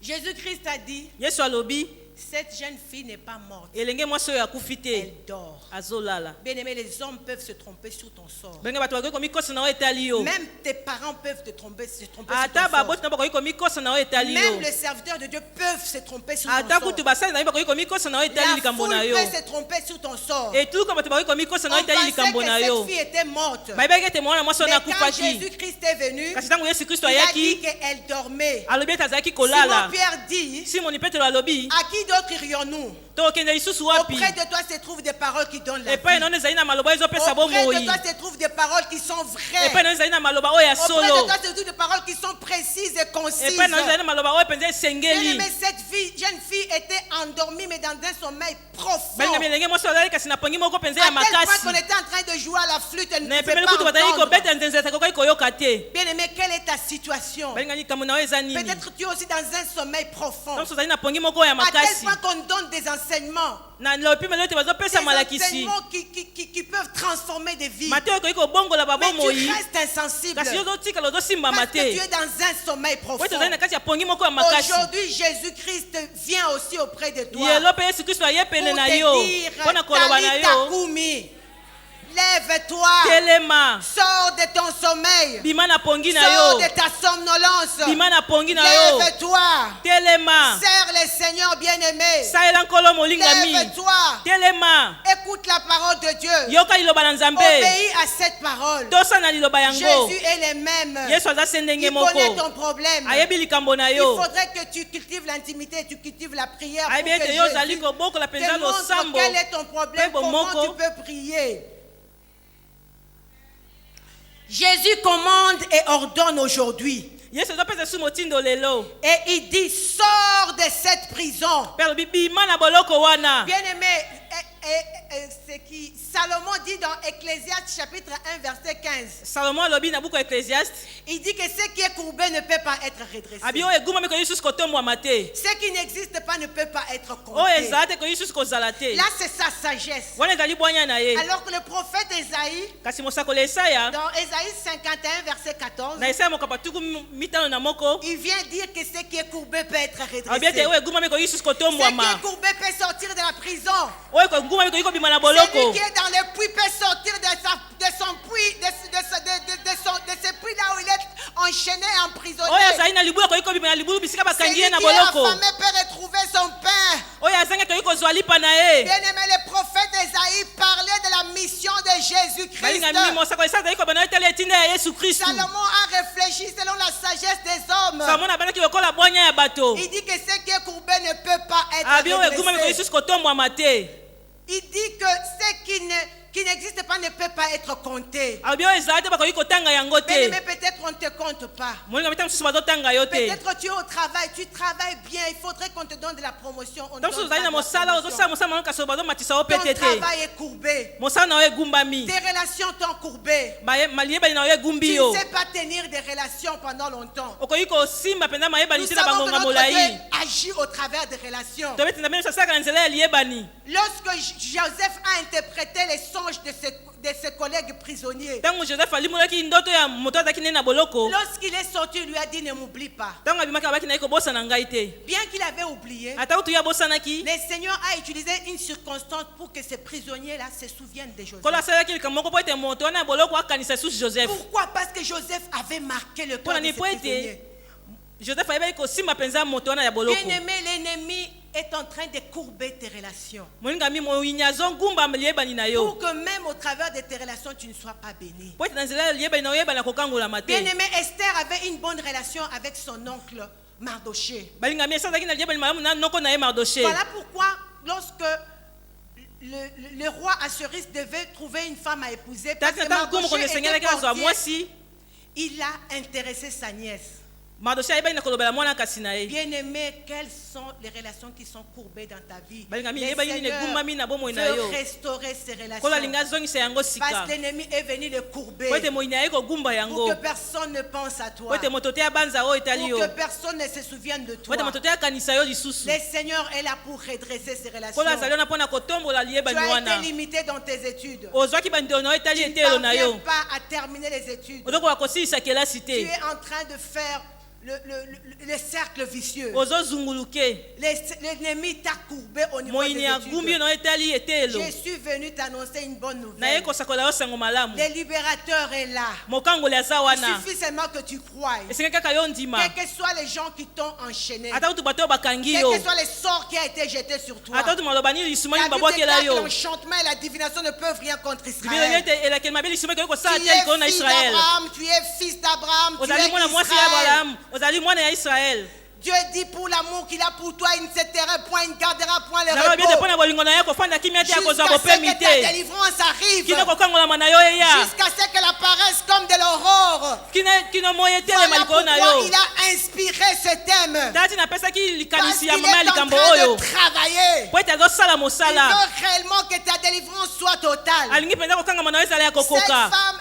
Jésus-Christ a dit, yesu alobi cette jeune fille n'est pas morte. elenge mwasi oyo akufi te Elle dort. azolala. Bien-aimé, les hommes peuvent se tromper sur ton sort. ndenge bato bakoki komikosa na oyo etali yo. Même tes parents peuvent se tromper sur ton ata sort. baboti na bakoki komikosa na oyo etali Même yo. les serviteurs de Dieu peuvent se tromper sur ton ata sort. kutu basali na yo bakoki komikosa na oyo etali La likambo foule na yo. peut se tromper sur ton sort. etuka bato bakoki komikosa na On oyo etali pensait likambo na que yo. cette fille était morte. bayebaki ete mwana mwasi wana Mais quand akufaki. Jésus-Christ est venu, kasi ntango yesu kristo il a dit ayaki qu'elle dormait. alobi ete azalaki Simon kolala. Pierre dit, simoni petelo alobi à qui d'autre irions-nous? tokende lisusu wapi. Auprès de toi se trouvent des paroles qui donnent la epai vie. na ono ezali na maloba ezopesa Auprès bomoi. de toi se trouvent des paroles qui sont vraies. epai na ono ezali na maloba oyo ya Auprès de solo. toi se trouvent des paroles qui sont précises et concises. epai na ono ezali na maloba oyo mpenza esengeli. Bien-aimé, cette jeune fille était endormie, mais dans un sommeil profond. balingami elenge mwasi ozali kasi na pongi moko mpenza À ya tel point makasi. qu'on était en train de jouer à la flûte, elle ne na pouvait epemeli pas kutu bazali entendre. kobeta nzenze atakoki koyoka te. Bien-aimé, quelle est ta situation? balinga likambo na oyo eza nini. Peut-être tu es aussi dans un sommeil profond. nyonso ozali na pongi moko oyo ya À tel makasi. point qu'on donne des enseignements. na lopi melo ete Des bazopesa malakisi. enseignements qui peuvent transformer des vies. mateyo ekoki kobongola Mais babomoi. tu restes insensible. kasi ozotikala ozosimbama Parce que tu te. es dans un sommeil po ete profond. ozali na kati ya pongi moko ya makasi. Aujourd'hui, Jésus-Christ vient aussi auprès de toi. yelo mpe yesu kristo aye Pour pene na te yo dire, mpo na koloba na Talita yo. Kumi, lève-toi, telema sors de ton sommeil, bima na pongi na sors yo. de ta somnolence, bima na pongi na yo. lève-toi, telema serre le Seigneur bien-aimé, salela nkolo molingami. lève-toi, telema écoute la parole de Dieu, yoka liloba na nzambe. obéis à cette parole. tosala liloba yango. Jésus est le même. yesu aza se ndenge Il connaît moko. ton problème. ayebi likambo na Il yo. faudrait que tu cultives l'intimité, tu cultives la prière pour ayebi que ete yo ozali Jésus kobokola te mpenza montre losambo. quel est ton problème, Pe bomoko. comment tu peux prier. Jésus commande et ordonne aujourd'hui. yesu azopesa su motindo lelo. Et il dit, sors de cette prison. mpe alobi bima na boloko wana. Bien-aimé, ce qui Salomon dit dans Ecclésiaste chapitre 1 verset 15. Salomon alobi na buku Ecclésiaste. Il dit que ce qui est courbé ne peut pas être redressé. Abi oyo eguma meko Yesus kotombo amate. Ce qui n'existe pas ne peut pas être Oyo compté. ezate ko Yesus kozala te. Là c'est sa sagesse. Wana ezali bwanya na ye. Alors que le prophète Esaïe, Kasi mosakoli Esaya dans Esaïe 51 verset 14, na Esaya mokapa tuku mitano na moko. il vient dire que ce qui est courbé peut être Abi redressé. ete oyo eguma meko Yesus kotombo Ce qui ama. est courbé peut sortir de la prison. Oyo eguma meko yiko bimana Celui boloko. qui est dans le puits peut sortir de son puits, de ce puits là où il est enchaîné, emprisonné. Oyo azali na libulu ko yiko bimana libulu bisika bakangi Celui ye na qui est boloko. affamé peut retrouver son pain. Oyo azangi ko yiko zwa lipa na ye. Bien-aimé, le prophète Esaïe parlait de la mission de Jésus-Christ. Balinga mimi mosakoli Esaya azali ko bana etele etinda ya Yesu Kristu. Salomon a réfléchi selon la sagesse des hommes. Salomon abanaki lokola bwanya ya bato. Il dit que ce qui est courbé ne peut pas être Abi oyo eguma meko redressé. Yesus kotombo amate. Il dit que ce qui n'existe pas ne peut pas être compté. Abi oyo ezala te bakoki kotanga yango te. Mais peut-être on ne te compte pas. Moninga mitanga mosusu bazotanga yo te. Peut-être tu es au travail, tu travailles bien, il faudrait qu'on te donne de la promotion. On Ntango mosusu donne ozali pas na de la mosala ozosala promotion. mosala kasi bazomatisa yo Ton pete te. travail est courbé. Mosala na yo egumbami. Tes relations t'ont courbé. Mayebani na yo egumbi Tu yo. ne sais pas tenir des relations pendant longtemps. Okoki kosimba mpenza mayebani Nous te na savons que bangonga notre molai. Dieu agit au travers des relations. Tobeti na bino sasalaka na nzela ya liyebani. Lorsque Joseph a interprété les songes de ses collègues prisonniers, Ntango Joseph alimolaki ndoto ya moto azalaki ne na boloko. lorsqu'il est sorti, il lui a dit ne m'oublie pas. Ntango abimaki abaki na ye kobosana ngai te. Bien qu'il avait oublié, Ata kutu ya bosanaki. le Seigneur a utilisé une circonstance pour que ces prisonniers-là se souviennent de Joseph. Kolo asalaki likambo moko po ete moto wana ya boloko akanisa susu Joseph. Pourquoi? Parce que Joseph avait marqué le cœur Mpona de ses ni po ete prisonniers. Joseph ayebaki kosimba mpenza moto wana ya boloko. Bien-aimé, l'ennemi est en train de courber tes relations. Moninga mi moyinya azongumba liyebani na yo. Pour que même au travers de tes relations, tu ne sois pas béni. Po ete na nzela ya liyebani na oyebani na kokangolama te. Bien-aimé, Esther avait une bonne relation avec son oncle Mardoché. Balinga mi esazaki na liyebani malamu na noko na ye Mardoché. Voilà pourquoi, lorsque le roi Assuérus devait trouver une femme à épouser, parce que Mardoché était portier, il a intéressé sa nièce. Mardoché ayebaki na kolobela mwana kasi na ye. Bien-aimé, quelles sont les relations qui sont courbées dans ta vie? Balinga mi Le yebaki ni Seigneur egumami na bomoi na yo. veut restaurer ces Kolo relations. alinga azongisa yango Parce sika. que l'ennemi est venu le courber. Po ete moyinya ye kogumba Pour yango. que personne ne pense à Po toi. ete moto te abanza oyo etali Pour yo. que personne ne se souvienne de Po toi. ete moto te akanisa yo lisusu. Le Seigneur est là pour redresser ces relations. Kolo azali wana mpona kotombola Tu liyebani as wana. été limité dans tes études. Ozwaki bandelo na yo etali Tu ne etelo na yo. parviens pas à terminer les études. Ozokoka kosilisa kelasi Tu te. es en train de faire le cercle vicieux. Ozozunguluke. L'ennemi t'a courbé au niveau Moyini des agumbi études. na yo etali etelo. Je suis venu t'annoncer une bonne Na ye nouvelle. kosakola yo sango malamu. Le libérateur est là. Mokangoli aza Il wana. suffit seulement que tu croies. Esengeli kaka yo ndima. Quels que soient les gens qui t'ont enchaîné, Ata kutu bato oyo bakangi quel yo. que soit les sorts qui a été jeté sur toi, Ata kutu maloba nini lisuma la nini Bible babwakela déclare que yo. l'enchantement et la divination ne peuvent rien contre Biblia Israël. ete elakeli mabe lisuma ekoki kosala Tu te likolo na es fils Israel. d'Abraham, tu es fils d'Abraham, tu Ozali mwana es mwasi ya Israël. Abraham. Ozali mwana ya Israel. Dieu dit pour l'amour qu'il a pour toi, il ne se taira point, il ne gardera point le Nalobi ete repos. mpona bolingo na ye kofanda kimia te akozwa Jusqu'à ce bopemi que ta te. délivrance arrive. Kino kokangolama na yo eya. Jusqu'à ce qu'elle apparaisse comme de l'aurore. Kino moye telema Voilà likolo na pourquoi yo. il a inspiré ce thème. Tati napesaki Parce likanisi qu'il ya est mama ya en likambo train oyo. de travailler. Po ete azosala Il mosala. veut réellement que ta délivrance soit totale. Alingi mpenza kokangama na yo ezala ya Cette kokoka. femme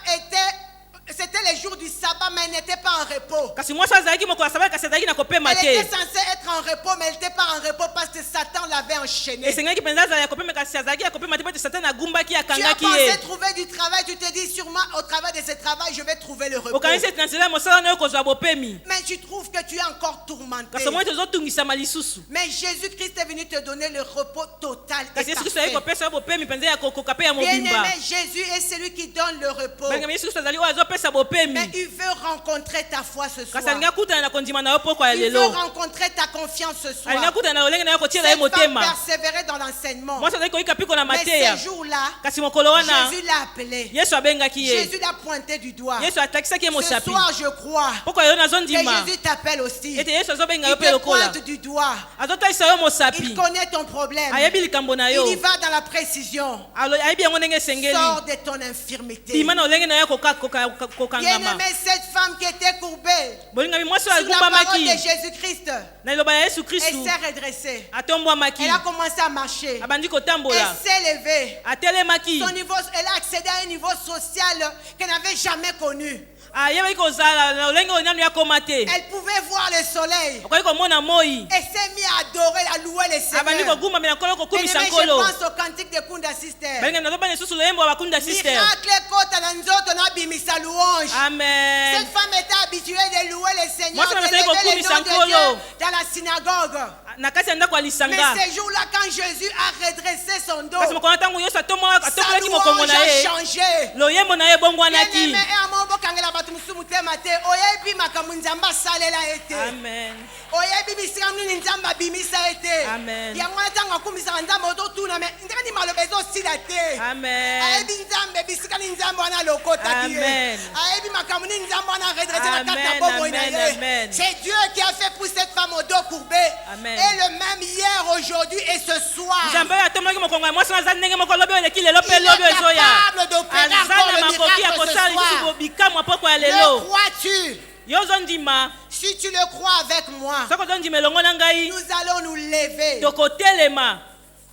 c'était les jours du sabbat, mais elle n'était pas en repos. Kasi mwasi azalaki mokolo ya sabata kasi azalaki na kopema Elle était te. censée être en repos, mais elle n'était pas en repos parce que Satan l'avait enchaînée. Esengaki mpenza azala ya kopema kasi azalaki ya kopema te po ete satani agumbaki Tu as akangaki pensé ye. trouver du travail, tu te dis sûrement au travers de ce travail, je vais trouver le repos. Okanisi ete na nzela ya mosala na yo kozwa bopemi. Mais tu trouves que tu es encore tourmenté. Kasi omoi tozotungisama lisusu. Mais Jésus-Christ est venu te donner le repos total et Kasi yesu kristo ayei parfait. kopesa yo bopemi mpenza ya kokoka mpe ya mobimba. Bien-aimé, Jésus est celui qui donne le repos. balingami yesu kristo azali oyo azopesa bopemi. Mais il veut rencontrer ta foi ce soir. kasi alingi akutana na kondima na yo poko ya Il veut lelo. rencontrer ta confiance ce soir. alingi akutana na lolenge na yo kotiela ye Cette femme motema. persévérait dans l'enseignement. mwasi azali koyika mpiko na Mais mateya. ce jour-là, kasi mokolo wana Jésus l'a appelé. yesu abengaki ye. Jésus l'a pointé du doigt. yesu atakisaki ye Ce mosapi. soir, je crois poko ya yo que nazondima. Jésus t'appelle aussi. ete yesu azobenga Il yo mpe te lokola. pointe du doigt. azotalisa yo Il mosapi. connaît ton problème. ayebi likambo na yo. Il y va dans la précision. ayebi yango ndenge esengeli. Sors de ton infirmité. bima na lolenge na yo kokangama. Bien-aimé, cette femme qui était courbée bolingami mwasi sur la parole agumbamaki de Jésus-Christ, na liloba ya Yesu elle Kristu s'est redressée. atombwamaki Elle a commencé à marcher. abandi Elle kotambola s'est levée. atelemaki Son niveau, elle a accédé à un niveau social qu'elle n'avait jamais connu. ayebaki kozala na lolenge oyo nanu yakoma te Elle pouvait voir le soleil. okoki komona moi Elle s'est mise à adorer, à louer le abandi Seigneur. kogumbamela nkolo kokumisa Bien-aimé, je nkolo pense au cantique de Kunda Sister. balingami nazobana lisusu loyembo wa bakunda sister Miracle kota na nzoto na bimisa louange. amen Cette femme était habituée de louer le Seigneur, Moi, de ça me fait lever beaucoup le nom de misankolo. Dieu dans la synagogue. na kati ya ndako ya Mais lisanga ce jour-là, quand Jésus a redressé son dos, kasi mokolo ntango yesu sa atombolaki mokongo louange na a ye changé. loyembo na ye ebongwanaki Bien-aimé, amo bokangela bato mosusu motema te, oyebi makambo nzambe asalela ye te. amen Oyebi bisika nini nzambe abimisa ye te. Amen. Yango wana ntango akumisaka nzambe ototuna me ndenge nini maloba ezosila te. amen Ayebi nzambe bisika nini nzambe wana alokotaki ye. Amen. Ayebi makambo nini nzambe wana redresse na kati ya Amen, bomoi na amen, ye. amen. C'est Dieu qui a fait pour cette femme au dos courbé. Amen. Et le même hier, aujourd'hui et ce soir. nzambe oyo atombolaki mokongo ya mwasi aza ndenge moko lobi oyo eleki lelo mpe Il lobi est ezoya capable d'opérer aza encore na le makoki ya miracle ce kosala soir. lisusu bikamwa poko ya Le lelo crois-tu? yo ozondima Si tu le crois avec moi, soki ozondima elongo na ngai nous allons nous lever tokotelema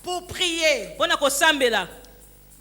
pour prier. mpo na kosambela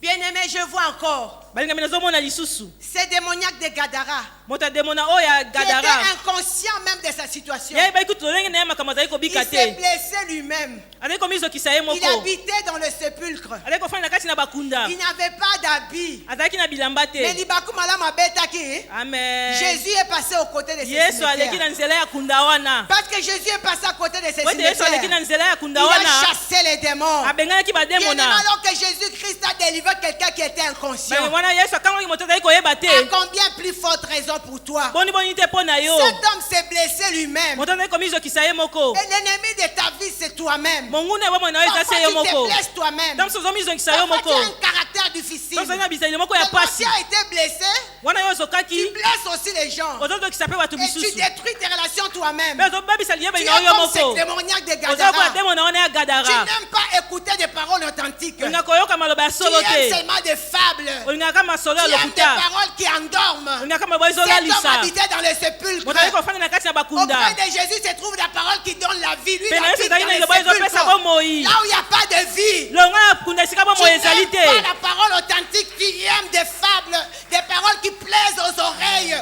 Bien-aimé, je vois encore balingami nazomona lisusu ces démoniaques de Gadara moto ademona oyo ya qui était gadara inconscient même de sa situation. yayebaki kutu lolenge na ye makambo azali Il kobika s'est te blessé lui-même. azali komizokisa ye Il moko habitait dans le sépulcre. azali kofanda na kati na bakunda Il n'avait pas d'habit. azalaki na bilamba Mais te Libaku Malam abetaki. amen Jésus est passé aux côtés de ces yesu aleki cimetières. na nzela ya kunda wana Parce que Jésus est passé à côté de ces ote yesu aleki na cimetières. nzela ya Il kunda a wana chassé les démons. abenganaki Bien aimé, bademona alors que Jésus-Christ a délivré quelqu'un qui était inconscient. wana yesu akangaki moto azali koyeba te À combien plus forte raison pour toi? boni boni te mpo na yo Cet homme s'est blessé lui-même. moto azali komizokisa ye moko Et l'ennemi de ta vie, c'est toi-même. monguna ya bomoi na yo eza Parfois, se yo tu moko te blesses toi-même. ntango soki ozomizokisa yo Parfois, tu moko as un caractère difficile. ntango ozali na bizaleli moko ya Et quand pasi tu as été blessé, wana yo tu ozokaki blesses aussi les gens. ozozokisa mpe bato Et tu misusu détruis tes relations toi-même. mpe ozobebisa liyeba Tu es lina yo comme moko cette démoniaque de oza Gadara. kola demona wana ya Tu gadara n'aimes pas écouter des paroles authentiques. Tu olinga koyoka maloba ya solo aimes te seulement des fables. olingaka masolo Tu ya aimes des lokuta paroles qui endorment. olingaka maloba Cet homme ezolalisa habitait dans le sépulcre. moto azali kofanda na kati ya bakunda Auprès de Jésus se trouve la parole qui donne la vie. Lui, il mpe na yesu habite ezali dans na le liloba ezopesa sépulcre. bomoi Là où il n'y a pas de vie. longa na kunda esika Tu bomoi ezali n'aimes te pas la parole authentique, tu aimes des fables, des paroles qui plaisent aux oreilles.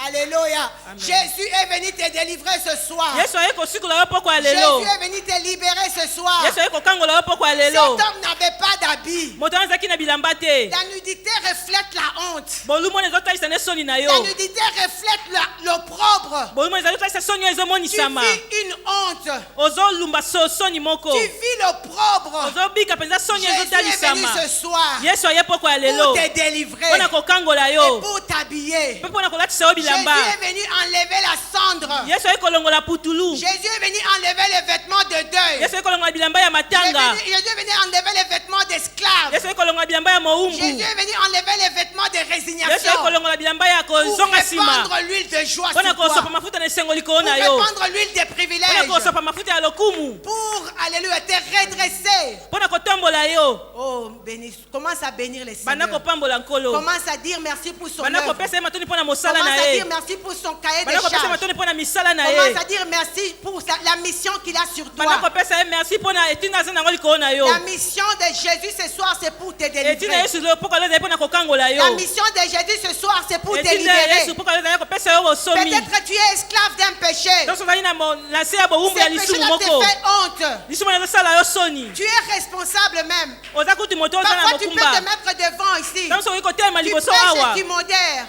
Alléluia. Jésus est venu te délivrer ce soir. yesu aye kosikola yo poko ya lelo Jésus est venu te libérer ce soir. yesu aye kokangola yo poko ya Cet lelo homme n'avait pas d'habit. moto wana azalaki na bilamba te La nudité reflète la honte. bolumoni ezotalisa nde soni na La yo nudité reflète l'opprobre. bolumoni ezali kotalisa soni oyo Tu ezomonisama vis une honte. ozolumba soni moko Tu vis l'opprobre. ozobika mpenza soni Jésus est venu ezotalisama ce soir yesu aye poko ya pour lelo te délivrer mpo na kokangola et yo pour t'habiller. mpe mpo na kolatisa yo Jésus bilamba est venu enlever la cendre. yesu aye kolongola putulu Jésus est venu enlever les vêtements de deuil. yesu aye kolongola bilamba ya matanga Jésus est venu enlever les vêtements d'esclaves. yesu aye kolongola bilamba ya mowumbu Jésus est venu enlever les vêtements de yesu aye résignation kolongola bilamba ya pour kozonga nsima répandre l'huile de joie mpo na sur toi. kosopa mafuta na esengo likolo Pour na yo répandre l'huile des mpo na privilèges. kosopa mafuta ya lokumu Pour, alléluia, te redresser. mpo na kotombola yo Oh, bénis. Commence à bénir les banda Seigneurs. kopambola nkolo Commence à dire merci pour son banda œuvre. kopesa ye matoni mpo na mosala Commence na à ye dire merci pour son cahier de banda kopesa ye charges. matoni mpo na misala na ye Commence à dire merci pour la mission qu'il a sur banda toi. kopesa ye merci mpo na etina aza nango likolo na yo La mission de Jésus ce soir, c'est pour te etina délivrer. yesu poko alo ezali mpo na kokangola yo La mission de Jésus ce soir, c'est pour te etina ya yesu libérer. poko alo ezali kopesa yo bosomi Peut-être que tu es esclave d'un péché. nyonso ozali na se ya bowumbu ya Ce lisumu péché-là te moko fait honte. lisumu ezosala yo soni Tu es responsable même. oza kutu moto oza na Parfois, tu peux te mokumba mettre devant ici. ntango soki kotelema Tu liboso prêches awa et tu modères.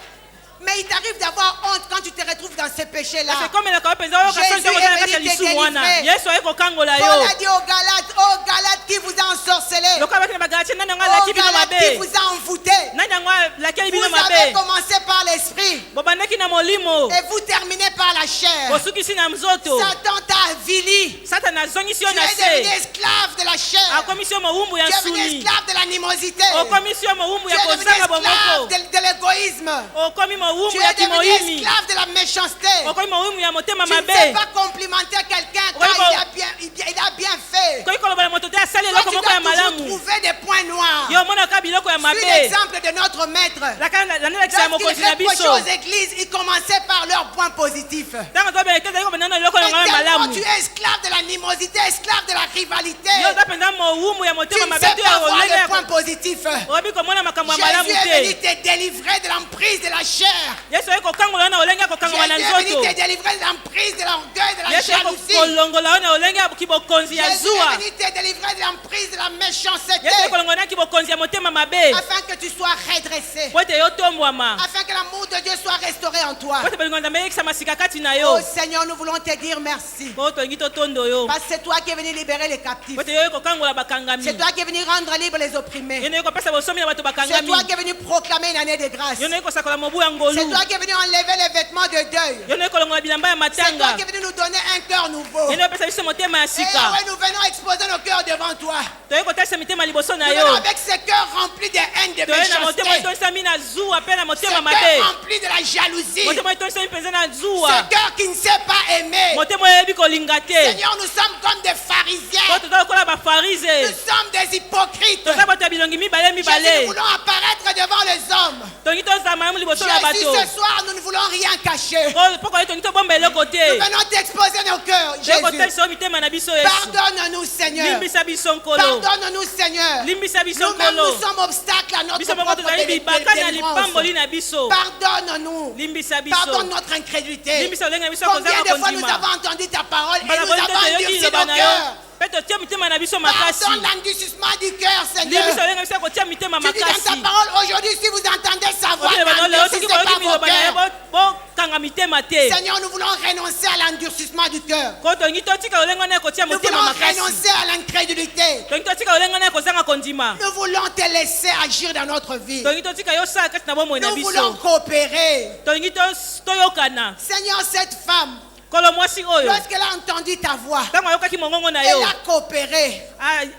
Mais il t'arrive d'avoir honte quand tu te retrouves dans ce péché-là. ekomelaka yo mpenza oyoka soni ntango oza na kati ya lisumu wana yesu aye kokangola Paul yo a dit aux Galates qui vous a ensorcelé, lokola baki na bagalatie nani yango aux alaki bino Galates qui mabe vous a envoûté. nani yango alakeli Vous bino avez mabe commencé par l'esprit. bobandaki na Vous molimo Et vous terminez par la chair. bosukisi na mzoto Satan t'a avili. Satan azongisi yo Tu na es devenu se esclave de la chair. akomisi yo mowumbu ya Tu es devenu nsuni esclave de l'animosité. okomisi yo mowumbu Tu ya es devenu kozanga esclave bomoko de l'égoïsme. okomi Tu mowumbu ya es devenu kimoyimi esclave de la méchanceté. okomi mowumbu ya motema Tu ne sais mabe pas complimenter quelqu'un Oui, quand bon. il a bien fait. okoki koloba na moto te asali Toi, eloko tu moko ya dois toujours malamu trouver des points noirs. yo omonaka biloko ya Suis mabe l'exemple de notre maître. lanelakisa ya mokonzi na Lorsqu'il biso reprochait aux églises, il commençait par leurs points positifs. ntango tobeleke ezali kobenda na eloko Mais yango ya tellement malamu tu es esclave de l'animosité, esclave de la rivalité. yo oza mpenza mowumbu ya Tu motema ne mabe sais to pas ya voir olenge les points positifs. oyebi komona makambo ya malamu Jésus est venu te te délivrer de l'emprise de la chair. yesu oyi kokangola yo na olenge ya Jésus kokangama na est venu nzoto te délivrer de l'emprise de l'orgueil, de la yesu oyi jalousie. kolongola yo na olenge ya kibokonzi ya Jésus zuwa est venu te délivrer de l'emprise de la méchanceté. yesu oyi kolongola na kibokonzi ya motema mabe Afin que tu sois redressé. po ete yo tombwama Afin que l'amour de Dieu soit restauré en toi. po ete bolingo nzambe eyekisa masika kati na Oh yo Seigneur, nous voulons te dire merci. po tolingi totondo yo Parce que c'est toi qui es venu libérer les captifs. po ete yo oyi kokangola bakangami C'est toi qui es venu rendre libre les yo opprimés. na oyi kopesa bosomi na bato C'est bakangami toi qui es venu proclamer une année de grâce. yo na oyi kosakola mobu ya ngolu C'est toi qui es venu enlever les vêtements de deuil. yo na oyi kolongola bilamba ya C'est toi matanga qui es venu nous donner un cœur nouveau. yo na oyi kopesa biso motema ya Et sika ouais, nous venons exposer nos cœurs devant toi. toyei kotalisa mitema liboso na Nous yo venons avec ce cœur rempli de haine, de toyei na motema méchanceté. etonisami na zuwa mpe na Ce motema cœur mabe rempli de la jalousie. motema etonisami mpenza na Ce zuwa cœur qui ne sait pas aimer. motema oyebi kolinga te Seigneur, nous sommes comme des po pharisiens. toza lokola Nous bafarise sommes des hypocrites. toza bato ya bilongi mibale Jésus, nous mibale voulons apparaître devant les hommes. tongi tozama liboso na Jésus, bato ce soir, nous ne voulons rien cacher. poko ye tongi tobomba eloko Nous te venons t'exposer nos cœurs, toyei Jésus. kotalisa yo mitema na biso yesu Pardonne-nous, Seigneur. limbisa biso nkolo Pardonne-nous, Seigneur. limbisa biso Nous-mêmes, nkolo nous sommes obstacles à notre biso moko propre tozali bibaka na délivrance. lipamboli na biso Pardonne-nous. limbisa biso Pardonne notre incrédulité. limbisa olenge na biso Combien kozanga de fois nous kondima avons entendu ta parole et mbala nous boli avons te toyoki endurci liloba nos na yo cœurs. mpe totia mitema na biso makasi Pardonne l'endurcissement du cœur, Seigneur. limbisa olenge na biso ya kotia mitema Tu dis dans ta makasi parole aujourd'hui, si vous entendez sa voix, obi bana leo soki n'endurcissez pas boyoki vos miloba na ye cœurs. bokanga mitema te Seigneur, nous voulons renoncer à l'endurcissement du cœur. ko tongi totika olenge wana ya kotia Nous motema voulons makasi renoncer à l'incrédulité. tongi totika olenge wana ya kozanga kondima Nous voulons te laisser agir dans notre vie. tongi totika yo sala kati na bomoi na Nous voulons biso coopérer. tongi toyokana Seigneur, cette femme, kolo mwasi oyo lorsqu'elle a entendu ta voix, ntango ayokaki mongongo na elle yo a coopéré.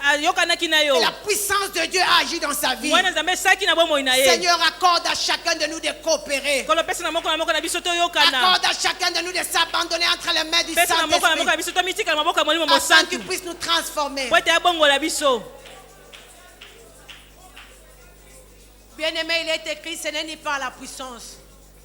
ayokanaki na yo Et la puissance de Dieu a agi dans sa vie. mwana nzambe esalaki na bomoi na ye Seigneur, accorde à chacun de nous de coopérer. kolo pesa na moko na biso toyokana Accorde à chacun de nous de s'abandonner entre les mains du pesa na moko na Saint-Esprit. biso tomitika na maboko ya molimo Afin mosantu qu'il puisse nous transformer. po ete abongola biso Bien-aimé, il est écrit, ce n'est ni par la puissance,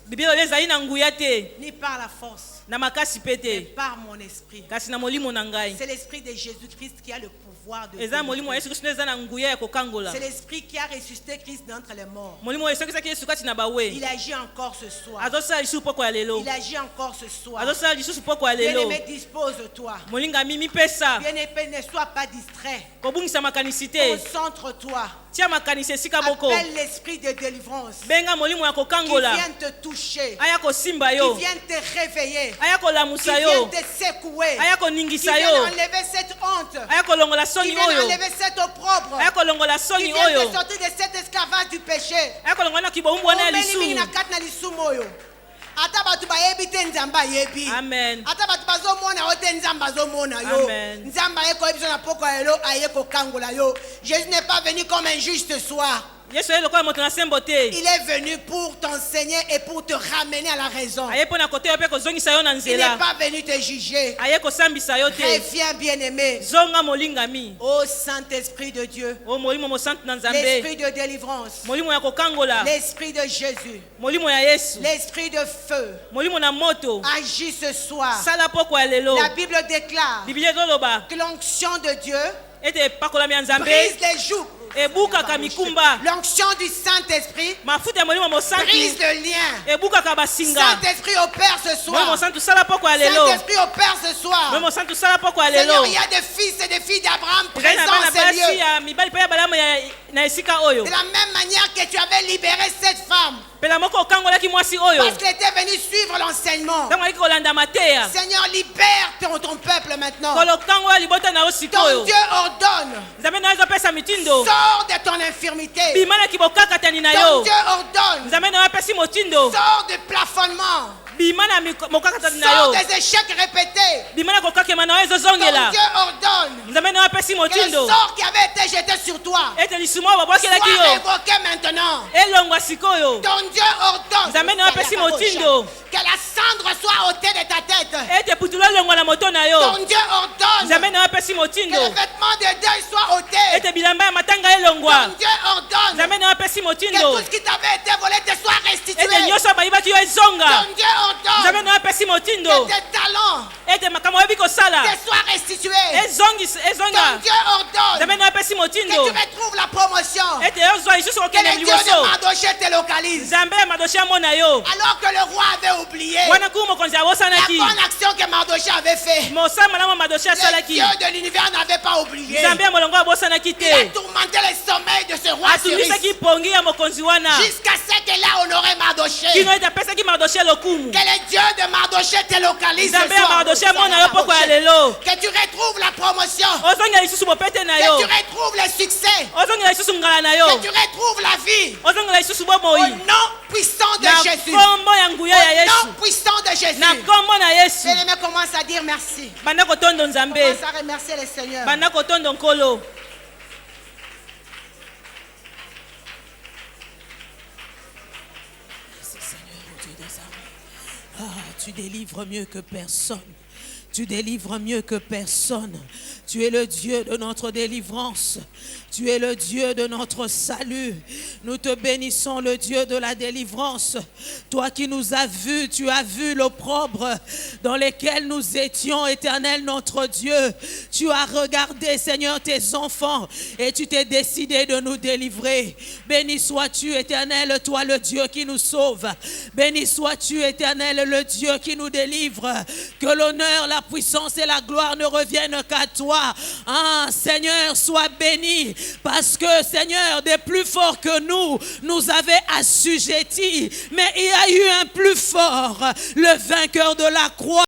biblia oyo ezali na nguya te ni par la force, na makasi pe mais te par mon esprit. kasi na molimo na ngai C'est l'esprit de Jésus-Christ qui a le pouvoir de eza molimo ya délivrer. yesu kristo eza na nguya ya kokangola C'est l'esprit qui a ressuscité Christ d'entre les morts. molimo oyo esokisaki yesu kati na bawe Il agit encore ce soir. azosala lisusu poko ya lelo Il agit encore ce soir. azosala lisusu poko ya lelo Bien-aimé, dispose-toi. molingami mipesa Bien-aimé, ne sois pas distrait. kobungisa makanisi te Concentre-toi. tia makanisi esika moko Appelle l'esprit de délivrance benga molimo ya qui kokangola vient te toucher, aya kosimba qui yo vient te réveiller, aya qui kolamusa vient yo te secouer, aya qui koningisa vient yo enlever cette honte, aya kolongola qui soni vient oyo enlever cette opprobre, aya kolongola qui soni vient oyo te sortir de cet esclavage du péché. aya kolongola na kibowumbu wana ya Omeli mingi na lisumu kati na lisumu oyo. Ata bato bayebi te nzambe ayebi. amen Ata bato bazomona yo te nzambe azomona yo. Amen. Nzambe aye koyebi biso na poko ya lelo aye kokangola yo. Jésus n'est pas venu comme un juge ce soir. yesu aye lokola moto na sembo te Il est venu pour t'enseigner et pour te ramener à la raison. aye mpo na koteya mpe kozongisa yo na Il n'est nzela pas venu te juger. aye kosambisa yo te Reviens, bien-aimé. zonga molingami Ô Saint-Esprit de Dieu, o molimo mosantu na nzambe l'esprit de délivrance, molimo ya kokangola l'esprit de Jésus, molimo ya yesu l'esprit de feu, molimo na moto agis ce soir. sala poko ya lelo La Bible déclare biblia ezoloba que l'onction de Dieu ete epakolami ya nzambe brise les joues. ebukaka mikumba L'onction du Saint-Esprit mafuta ya molimo mosantu brise le lien. ebukaka basinga Saint-Esprit opère ce molimo soir. mosantu sala poko ya lelo Saint-Esprit opère ce soir. molimo mosantu sala poko ya Seigneur, lelo il y a des fils et des filles d'Abraham ezali na présents bana en ces basi lieux. ya mibali mpe ya balamu na esika oyo De la même manière que tu avais libéré cette femme, pela moko okangolaki mwasi oyo parce qu'elle était venue suivre l'enseignement. ntango aliki kolanda mateya Seigneur, libère ton peuple maintenant. kolokangola libota na yo Ton sikoyo Dieu ordonne. nzambe na yo ezopesa mitindo Sors de ton infirmité. bima na kibokakatani na Ton yo Dieu ordonne. nzambe na yo apesi motindo Sors du plafonnement. bimana mokakata na Sors yo des échecs répétés. bimana kokakema na yo Ton ezozongela Dieu ordonne nzambe na yo apesi que le motindo sort qui avait été jeté sur toi ete lisumu oyo babwakelaki soit yo révoqué maintenant. elongwa sikoyo Ton Dieu ordonne nzambe na yo apesi motindo que la cendre soit ôtée de ta tête. ete putulu elongwa na moto na yo Ton Dieu ordonne nzambe na yo apesi que motindo les vêtements de deuil soient ôtés. ete bilamba ya matanga elongwa Ton Dieu ordonne nzambe na yo apesi que motindo tout ce qui t'avait été volé te soit restitué. ete nyonso bayibaki yo ezonga Ton Dieu nzambe ordonne na yo apesi motindo que tes talents ete makambo oyebi kosala te soient restitués. Ton ezonga Dieu ordonne nzambe na yo apesi que motindo tu retrouves la promotion. ete ozwa lisusu Que kokende le Dieu de liboso Mardoché te localise. nzambe ya madoshi amona yo Alors que le roi avait oublié wana kumu mokonzi la abosanaki bonne action que Mardoché avait fait. mosala malamu ya madoshi Le asalaki Dieu de l'univers n'avait pas oublié. nzambe ya molongo abosanaki Il a te tourmenté le sommeil de ce roi atumisaki Cyrus pongi ya mokonzi wana jusqu'à ce qu'il a honoré Mardoché. kino ete apesaki madoshi lokumu Que le Dieu de Mardoché te localise ce nzambe ya soir. madoshi amona yo poko ya lelo Que tu retrouves la promotion. ozongela lisusu mopete na Que yo tu retrouves le succès. ozongela lisusu ngala na yo Que tu retrouves la vie. ozongela lisusu Au bomoi nom puissant de na Jésus. nkombo ya nguya ya Au yesu nom puissant de Jésus. na nkombo na yesu Bien-aimé, commence à dire merci. banda kotondo nzambe Commence à remercier le Seigneur. banda kotondo nkolo Seigneur, Dieu des armées. Ah, tu délivres mieux que personne. Tu délivres mieux que personne. Tu es le Dieu de notre délivrance. Tu es le Dieu de notre salut. Nous te bénissons, le Dieu de la délivrance. Toi qui nous as vus, tu as vu l'opprobre dans lequel nous étions, Éternel notre Dieu. Tu as regardé, Seigneur, tes enfants et tu t'es décidé de nous délivrer. Béni sois-tu, Éternel, toi le Dieu qui nous sauve. Béni sois-tu, Éternel, le Dieu qui nous délivre. Que l'honneur, la puissance et la gloire ne reviennent qu'à toi. Ah, Seigneur, sois béni. Parce que, Seigneur, des plus forts que nous avaient assujettis. Mais il y a eu un plus fort, le vainqueur de la croix.